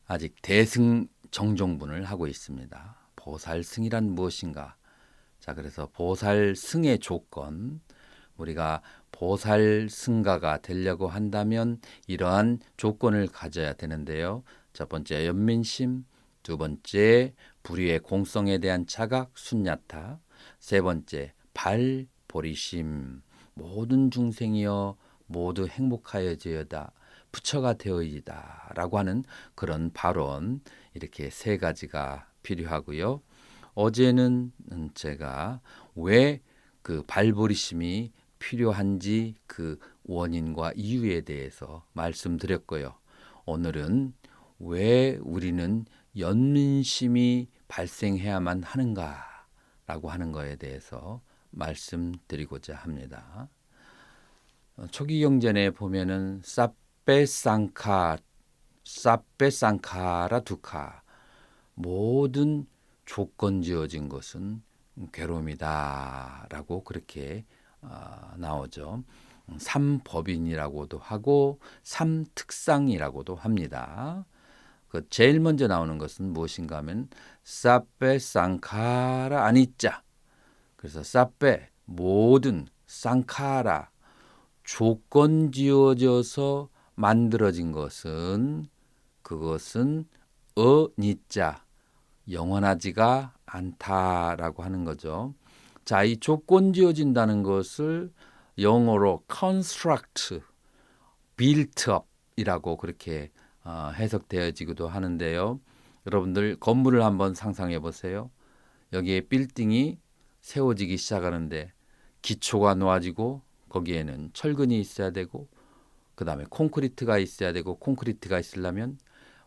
S1: 아직 대승 정종분을 하고 있습니다. 보살승이란 무엇인가. 자, 그래서 보살승의 조건, 우리가 보살승가가 되려고 한다면 이러한 조건을 가져야 되는데요. 첫 번째 연민심, 두 번째 불의의 공성에 대한 자각 순야타, 세 번째 발보리심, 모든 중생이여 모두 행복하여지어다, 부처가 되어이다 라고 하는 그런 발언, 이렇게 세 가지가 필요하고요. 어제는 제가 왜 그 발버리심이 필요한지 그 원인과 이유에 대해서 말씀드렸고요. 오늘은 왜 우리는 연민심이 발생해야만 하는가라고 하는 것에 대해서 말씀드리고자 합니다. 초기 경전에 보면은 사페상카라 두카, 모든 조건 지어진 것은 괴로움이다라고 그렇게 나오죠. 삼법인이라고도 하고 삼특상이라고도 합니다. 그 제일 먼저 나오는 것은 무엇인가 하면 사페상카라 아니짜. 그래서 사페 모든, 상카라 조건 지어져서 만들어진 것은 그것은 어니짜 영원하지가 않다라고 하는 거죠. 자, 이 조건 지어진다는 것을 영어로 construct, built up이라고 그렇게 해석되어지기도 하는데요. 여러분들 건물을 한번 상상해 보세요. 여기에 빌딩이 세워지기 시작하는데 기초가 놓아지고 거기에는 철근이 있어야 되고 그 다음에 콘크리트가 있어야 되고 콘크리트가 있으려면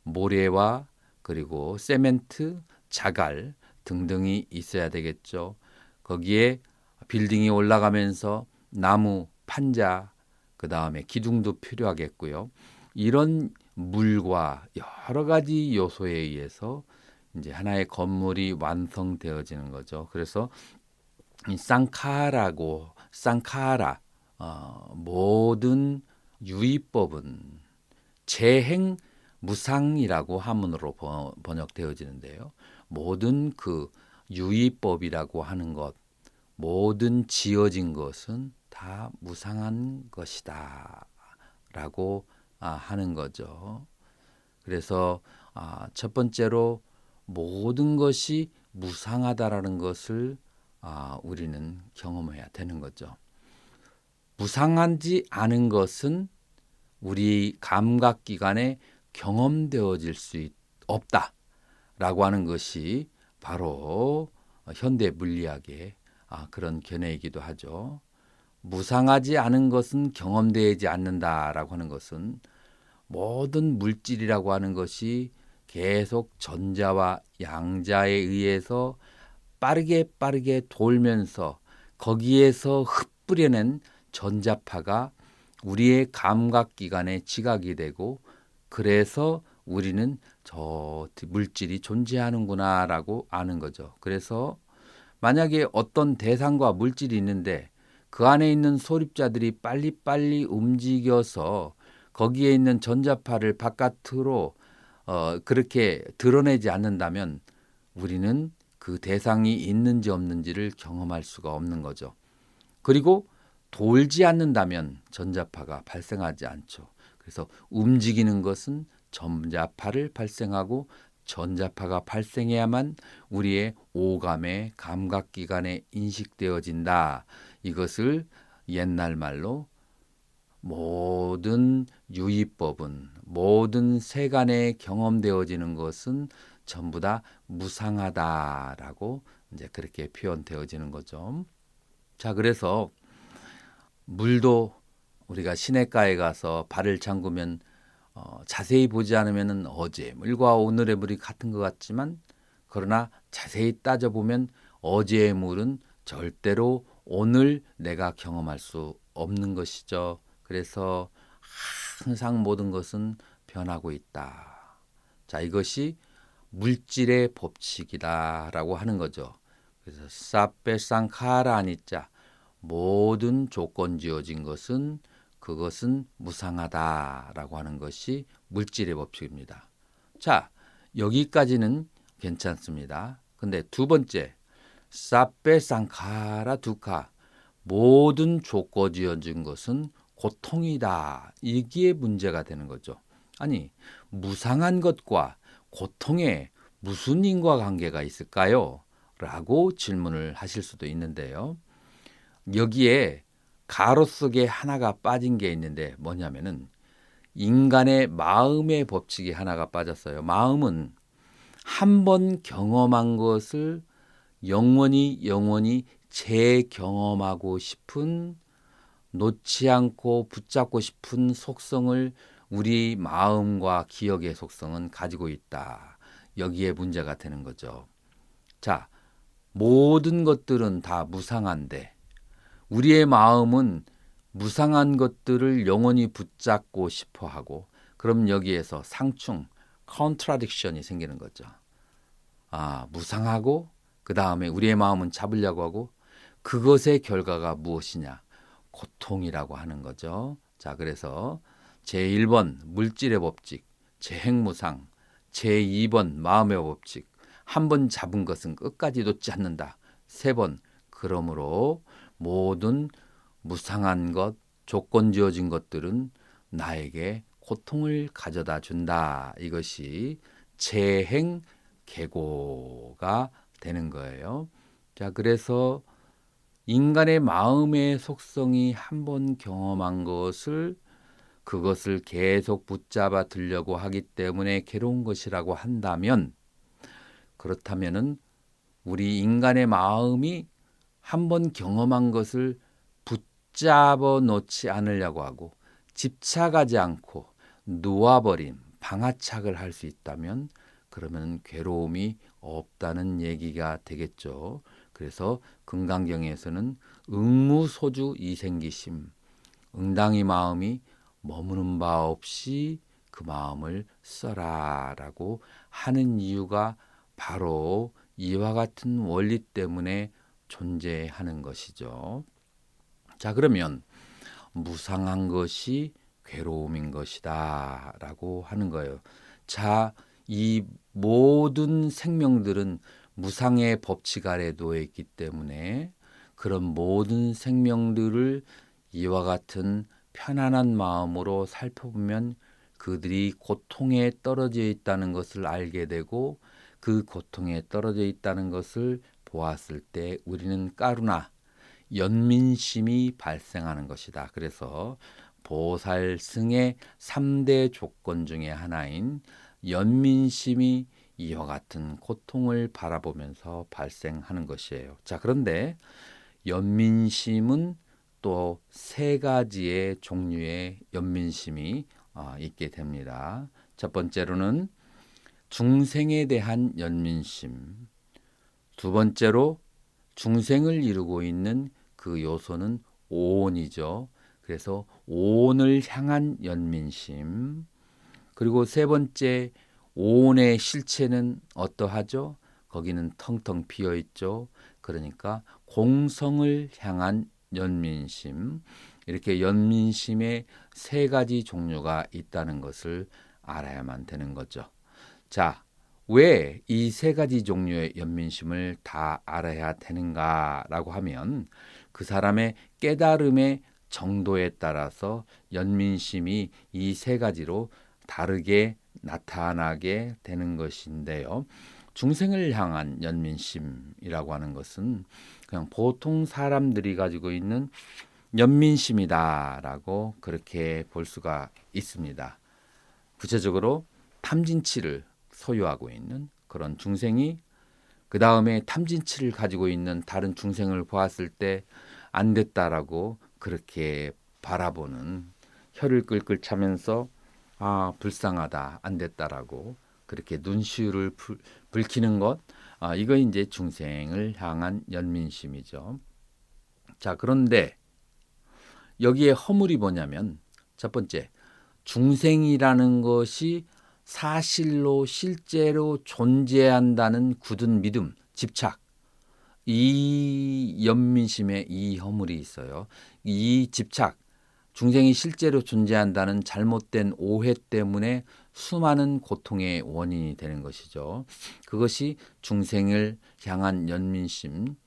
S1: 모래와 그리고 세멘트, 자갈 등등이 있어야 되겠죠. 거기에 빌딩이 올라가면서 나무, 판자, 그 다음에 기둥도 필요하겠고요. 이런 물과 여러 가지 요소에 의해서 이제 하나의 건물이 완성되어지는 거죠. 그래서 이 쌍카라 모든 유의법은 재행 무상이라고 한문으로 번역되어지는데요. 모든 그 유의법이라고 하는 것, 모든 지어진 것은 다 무상한 것이다 라고 하는 거죠. 그래서 첫 번째로 모든 것이 무상하다라는 것을 우리는 경험해야 되는 거죠. 무상하지 않은 것은 우리 감각기관에 경험되어질 수 없다라고 하는 것이 바로 현대 물리학의 그런 견해이기도 하죠. 무상하지 않은 것은 경험되지 않는다라고 하는 것은 모든 물질이라고 하는 것이 계속 전자와 양자에 의해서 빠르게 돌면서 거기에서 흩뿌려낸 전자파가 우리의 감각기관에 지각이 되고 그래서 우리는 저 물질이 존재하는구나라고 아는 거죠. 그래서 만약에 어떤 대상과 물질이 있는데 그 안에 있는 소립자들이 빨리빨리 움직여서 거기에 있는 전자파를 바깥으로 그렇게 드러내지 않는다면 우리는 그 대상이 있는지 없는지를 경험할 수가 없는 거죠. 그리고 돌지 않는다면 전자파가 발생하지 않죠. 그래서 움직이는 것은 전자파를 발생하고 전자파가 발생해야만 우리의 오감의 감각기관에 인식되어진다. 이것을 옛날 말로 모든 유의법은 모든 세간에 경험되어지는 것은 전부 다 무상하다라고 이제 그렇게 표현되어지는 거죠. 자, 그래서 물도 우리가 시냇가에 가서 발을 잠그면 자세히 보지 않으면 어제의 물과 오늘의 물이 같은 것 같지만 그러나 자세히 따져보면 어제의 물은 절대로 오늘 내가 경험할 수 없는 것이죠. 그래서 항상 모든 것은 변하고 있다. 자, 이것이 물질의 법칙이다라고 하는 거죠. 그래서 사페상카라 아니자 모든 조건 지어진 것은 그것은 무상하다라고 하는 것이 물질의 법칙입니다. 자, 여기까지는 괜찮습니다. 근데 두 번째, 사페상카라 두카 모든 조건 지어진 것은 고통이다. 이게 문제가 되는 거죠. 아니, 무상한 것과 고통에 무슨 인과관계가 있을까요? 라고 질문을 하실 수도 있는데요. 여기에 가로 속에 하나가 빠진 게 있는데 뭐냐면은 인간의 마음의 법칙이 하나가 빠졌어요. 마음은 한 번 경험한 것을 영원히 재경험하고 싶은, 놓지 않고 붙잡고 싶은 속성을 우리 마음과 기억의 속성은 가지고 있다. 여기에 문제가 되는 거죠. 자, 모든 것들은 다 무상한데 우리의 마음은 무상한 것들을 영원히 붙잡고 싶어 하고, 그럼 여기에서 상충, 컨트라딕션이 생기는 거죠. 무상하고 그 다음에 우리의 마음은 잡으려고 하고, 그것의 결과가 무엇이냐? 고통이라고 하는 거죠. 자, 그래서 제1번 물질의 법칙, 재행무상. 제2번 마음의 법칙, 한 번 잡은 것은 끝까지 놓지 않는다. 3번, 그러므로 모든 무상한 것, 조건 지어진 것들은 나에게 고통을 가져다 준다. 이것이 재행 계고가 되는 거예요. 자, 그래서 인간의 마음의 속성이 한 번 경험한 그것을 계속 붙잡아 들려고 하기 때문에 괴로운 것이라고 한다면, 그렇다면은 우리 인간의 마음이 한 번 경험한 것을 붙잡아 놓지 않으려고 하고 집착하지 않고 놓아버린 방아착을 할 수 있다면, 그러면 괴로움이 없다는 얘기가 되겠죠. 그래서 금강경에서는 응무소주 이생기심, 응당의 마음이 머무는 바 없이 그 마음을 써라라고 하는 이유가 바로 이와 같은 원리 때문에 존재하는 것이죠. 자, 그러면 무상한 것이 괴로움인 것이다 라고 하는 거예요. 자, 이 모든 생명들은 무상의 법칙 아래 놓여 있기 때문에 그런 모든 생명들을 이와 같은 편안한 마음으로 살펴보면 그들이 고통에 떨어져 있다는 것을 알게 되고, 그 고통에 떨어져 있다는 것을 보았을 때 우리는 까루나, 연민심이 발생하는 것이다. 그래서 보살승의 3대 조건 중에 하나인 연민심이 이와 같은 고통을 바라보면서 발생하는 것이에요. 자, 그런데 연민심은 또 3가지의 종류의 연민심이 있게 됩니다. 첫 번째로는 중생에 대한 연민심, 두 번째로 중생을 이루고 있는 그 요소는 오온이죠. 그래서 오온을 향한 연민심, 그리고 3번째 오온의 실체는 어떠하죠? 거기는 텅텅 비어 있죠. 그러니까 공성을 향한 연민심, 이렇게 연민심의 3가지 종류가 있다는 것을 알아야만 되는 거죠. 자, 왜 이 3가지 종류의 연민심을 다 알아야 되는가라고 하면, 그 사람의 깨달음의 정도에 따라서 연민심이 이 3가지로 다르게 나타나게 되는 것인데요. 중생을 향한 연민심이라고 하는 것은 그냥 보통 사람들이 가지고 있는 연민심이다라고 그렇게 볼 수가 있습니다. 구체적으로 탐진치를 소유하고 있는 그런 중생이 그 다음에 탐진치를 가지고 있는 다른 중생을 보았을 때 안 됐다라고 그렇게 바라보는, 혀를 끌끌 차면서 불쌍하다, 안 됐다라고 그렇게 눈시울을 붉히는 것, 이거 이제 중생을 향한 연민심이죠. 자, 그런데 여기에 허물이 뭐냐면, 첫 번째, 중생이라는 것이 사실로 실제로 존재한다는 굳은 믿음, 집착, 이 연민심에 이 허물이 있어요. 이 집착, 중생이 실제로 존재한다는 잘못된 오해 때문에 수많은 고통의 원인이 되는 것이죠. 그것이 중생을 향한 연민심,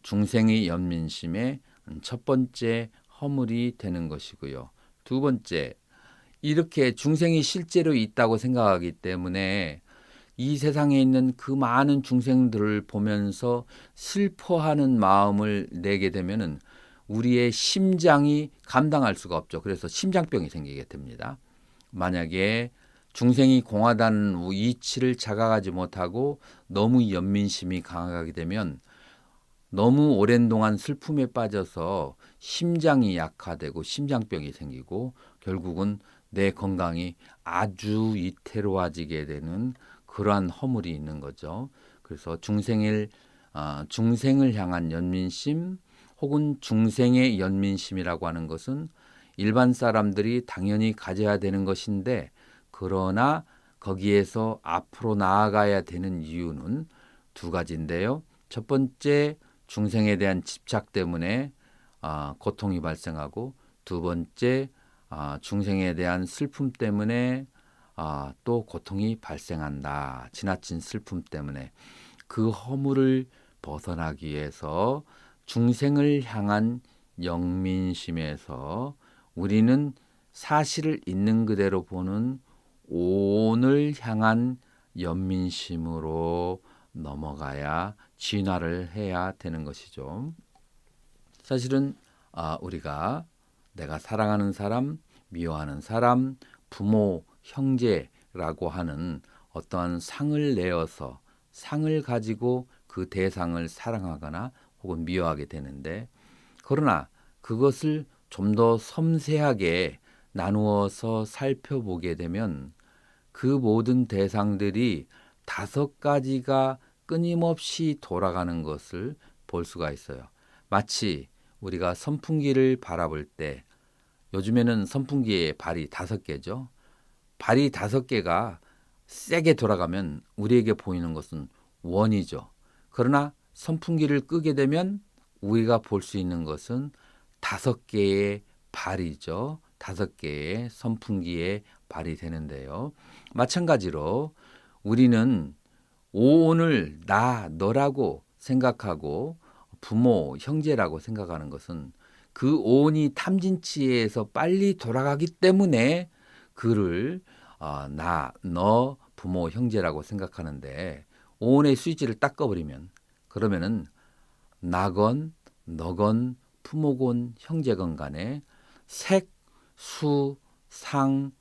S1: 중생의 연민심의 첫 번째 허물이 되는 것이고요. 두 번째, 이렇게 중생이 실제로 있다고 생각하기 때문에 이 세상에 있는 그 많은 중생들을 보면서 슬퍼하는 마음을 내게 되면은 우리의 심장이 감당할 수가 없죠. 그래서 심장병이 생기게 됩니다. 만약에 중생이 공하다는 이치를 자각하지 못하고 너무 연민심이 강하게 되면 너무 오랜 동안 슬픔에 빠져서 심장이 약화되고 심장병이 생기고 결국은 내 건강이 아주 위태로워지게 되는 그러한 허물이 있는 거죠. 그래서 중생을 향한 연민심 혹은 중생의 연민심이라고 하는 것은 일반 사람들이 당연히 가져야 되는 것인데, 그러나 거기에서 앞으로 나아가야 되는 이유는 두 가지인데요. 첫 번째, 중생에 대한 집착 때문에 고통이 발생하고, 두 번째, 중생에 대한 슬픔 때문에 또 고통이 발생한다. 지나친 슬픔 때문에. 그 허물을 벗어나기 위해서 중생을 향한 영민심에서 우리는 사실을 있는 그대로 보는 오온을 향한 연민심으로 넘어가야 진화를 해야 되는 것이죠. 사실은 우리가 내가 사랑하는 사람, 미워하는 사람, 부모, 형제라고 하는 어떠한 상을 내어서 상을 가지고 그 대상을 사랑하거나 혹은 미워하게 되는데, 그러나 그것을 좀 더 섬세하게 나누어서 살펴보게 되면 그 모든 대상들이 5가지가 끊임없이 돌아가는 것을 볼 수가 있어요. 마치 우리가 선풍기를 바라볼 때, 요즘에는 선풍기의 발이 5개죠. 발이 5개가 세게 돌아가면 우리에게 보이는 것은 원이죠. 그러나 선풍기를 끄게 되면 우리가 볼 수 있는 것은 5개의 발이죠. 5개의 선풍기의 발이 되는데요. 마찬가지로 우리는 오온을 너라고 생각하고 부모, 형제라고 생각하는 것은 그 오온이 탐진치에서 빨리 돌아가기 때문에 그를 너, 부모, 형제라고 생각하는데, 오온의 스위치를 딱 꺼버리면, 그러면은 나건 너건 부모건 형제건 간에 색, 수, 상,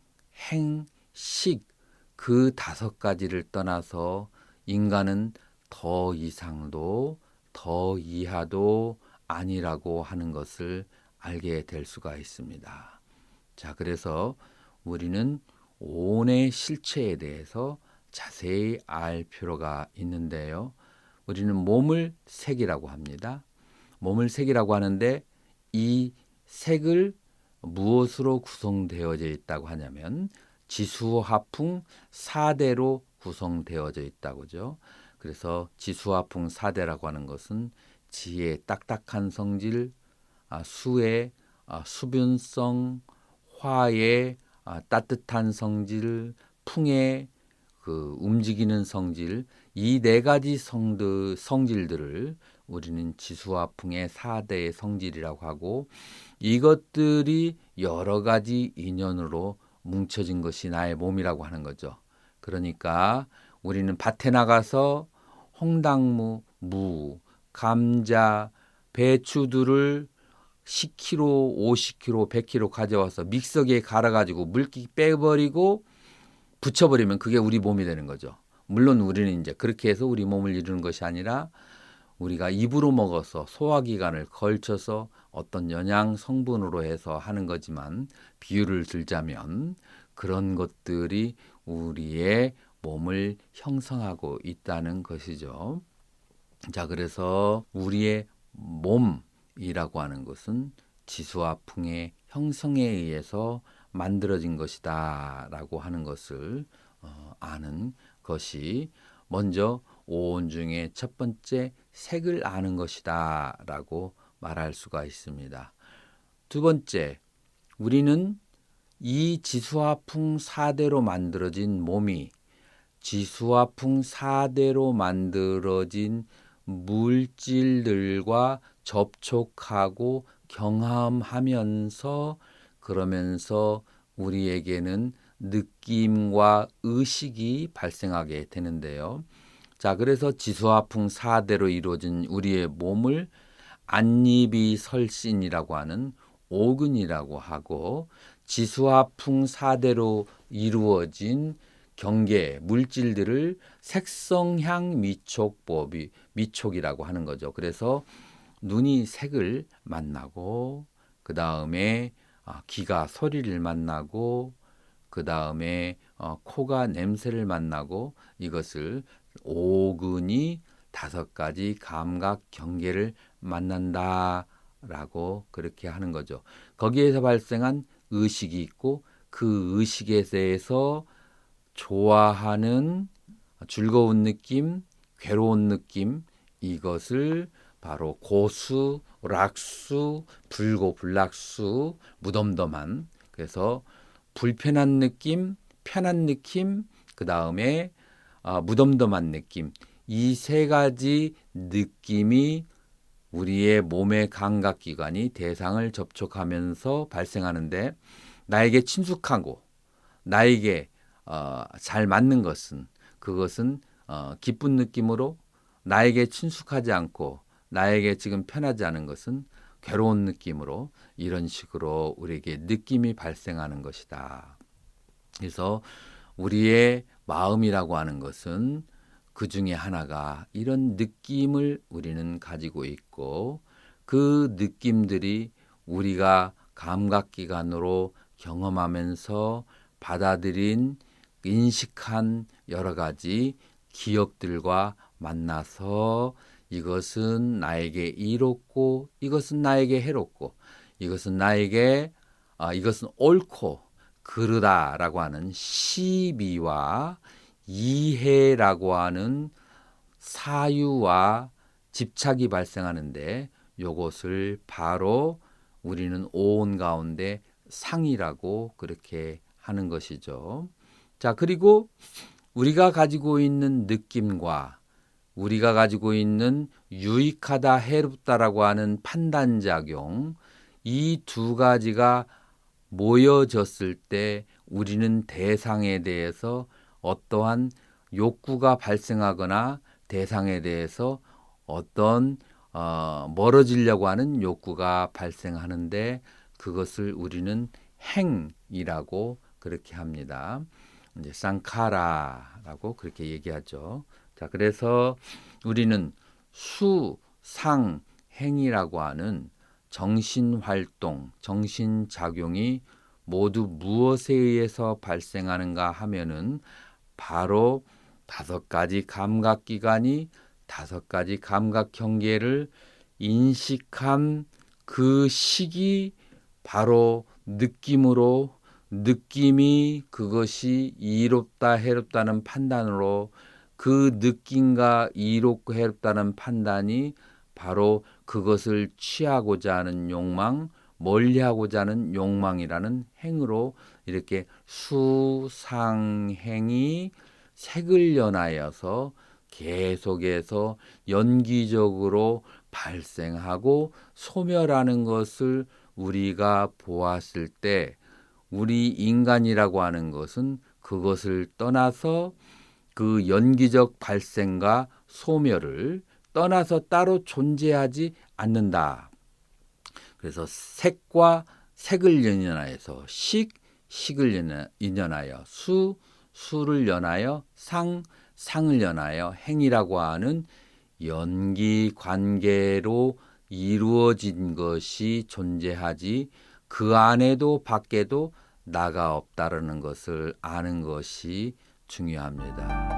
S1: 행, 식, 그 5가지를 떠나서 인간은 더 이상도 더 이하도 아니라고 하는 것을 알게 될 수가 있습니다. 자, 그래서 우리는 오온의 실체에 대해서 자세히 알 필요가 있는데요. 우리는 몸을 색이라고 합니다. 몸을 색이라고 하는데, 이 색을 무엇으로 구성되어져 있다고 하냐면 지수화풍 4대로 구성되어져 있다고죠. 그래서 지수화풍 4대라고 하는 것은 지의 딱딱한 성질, 수의 수분성, 화의 따뜻한 성질, 풍의 그 움직이는 성질, 이 4가지 성질들을 우리는 지수화풍의 4대의 성질이라고 하고, 이것들이 여러 가지 인연으로 뭉쳐진 것이 나의 몸이라고 하는 거죠. 그러니까 우리는 밭에 나가서 홍당무, 무, 감자, 배추들을 10kg, 50kg, 100kg 가져와서 믹서기에 갈아가지고 물기 빼버리고 붙여버리면 그게 우리 몸이 되는 거죠. 물론 우리는 이제 그렇게 해서 우리 몸을 이루는 것이 아니라, 우리가 입으로 먹어서 소화기관을 걸쳐서 어떤 영양 성분으로 해서 하는 거지만, 비유를 들자면 그런 것들이 우리의 몸을 형성하고 있다는 것이죠. 자, 그래서 우리의 몸이라고 하는 것은 지수화풍의 형성에 의해서 만들어진 것이다 라고 하는 것을 아는 것이 먼저 오온 중에 첫 번째 색을 아는 것이다 라고 말할 수가 있습니다. 두 번째, 우리는 이 지수화풍 4대로 만들어진 몸이 지수화풍 4대로 만들어진 물질들과 접촉하고 경험하면서, 그러면서 우리에게는 느낌과 의식이 발생하게 되는데요. 자, 그래서 지수화풍 4대로 이루어진 우리의 몸을 안니비설신이라고 하는 오근이라고 하고, 지수화풍 4대로 이루어진 경계 물질들을 색성향 미촉법이 미촉이라고 하는 거죠. 그래서 눈이 색을 만나고 그 다음에 귀가 소리를 만나고 그 다음에 코가 냄새를 만나고 이것을 오근이 5가지 감각 경계를 만난다라고 그렇게 하는 거죠. 거기에서 발생한 의식이 있고 그 의식에 대해서 좋아하는 즐거운 느낌, 괴로운 느낌 이것을 바로 고수, 락수, 불고 불락수, 무덤덤한 그래서 불편한 느낌, 편한 느낌, 그 다음에 무덤덤한 느낌 이 3가지 느낌이 우리의 몸의 감각기관이 대상을 접촉하면서 발생하는데 나에게 친숙하고 나에게 잘 맞는 것은 그것은 기쁜 느낌으로 나에게 친숙하지 않고 나에게 지금 편하지 않은 것은 괴로운 느낌으로 이런 식으로 우리에게 느낌이 발생하는 것이다. 그래서 우리의 마음이라고 하는 것은 그 중에 하나가 이런 느낌을 우리는 가지고 있고 그 느낌들이 우리가 감각기관으로 경험하면서 받아들인 인식한 여러 가지 기억들과 만나서 이것은 나에게 이롭고 이것은 나에게 해롭고 이것은 나에게 이것은 옳고 그르다라고 하는 시비와 이해라고 하는 사유와 집착이 발생하는데 이것을 바로 우리는 오온 가운데 상이라고 그렇게 하는 것이죠. 자, 그리고 우리가 가지고 있는 느낌과 우리가 가지고 있는 유익하다, 해롭다라고 하는 판단작용 이 2가지가 모여졌을 때 우리는 대상에 대해서 어떠한 욕구가 발생하거나 대상에 대해서 어떤 멀어지려고 하는 욕구가 발생하는데 그것을 우리는 행이라고 그렇게 합니다. 이제 쌍카라라고 그렇게 얘기하죠. 자, 그래서 우리는 수, 상, 행이라고 하는 정신활동, 정신작용이 모두 무엇에 의해서 발생하는가 하면은 바로 5가지 감각기관이 5가지 감각 경계를 인식한 그 시기 바로 느낌으로 느낌이 그것이 이롭다 해롭다는 판단으로 그 느낌과 이롭고 해롭다는 판단이 바로 그것을 취하고자 하는 욕망, 멀리하고자 하는 욕망이라는 행으로 이렇게 수상행이 색을 연하여서 계속해서 연기적으로 발생하고 소멸하는 것을 우리가 보았을 때 우리 인간이라고 하는 것은 그것을 떠나서 그 연기적 발생과 소멸을 떠나서 따로 존재하지 않는다. 그래서 색과 색을 연연하여서 식을 연연하여 수를 연하여 상을 연하여 행이라고 하는 연기 관계로 이루어진 것이 존재하지 그 안에도 밖에도 나가 없다라는 것을 아는 것이 중요합니다.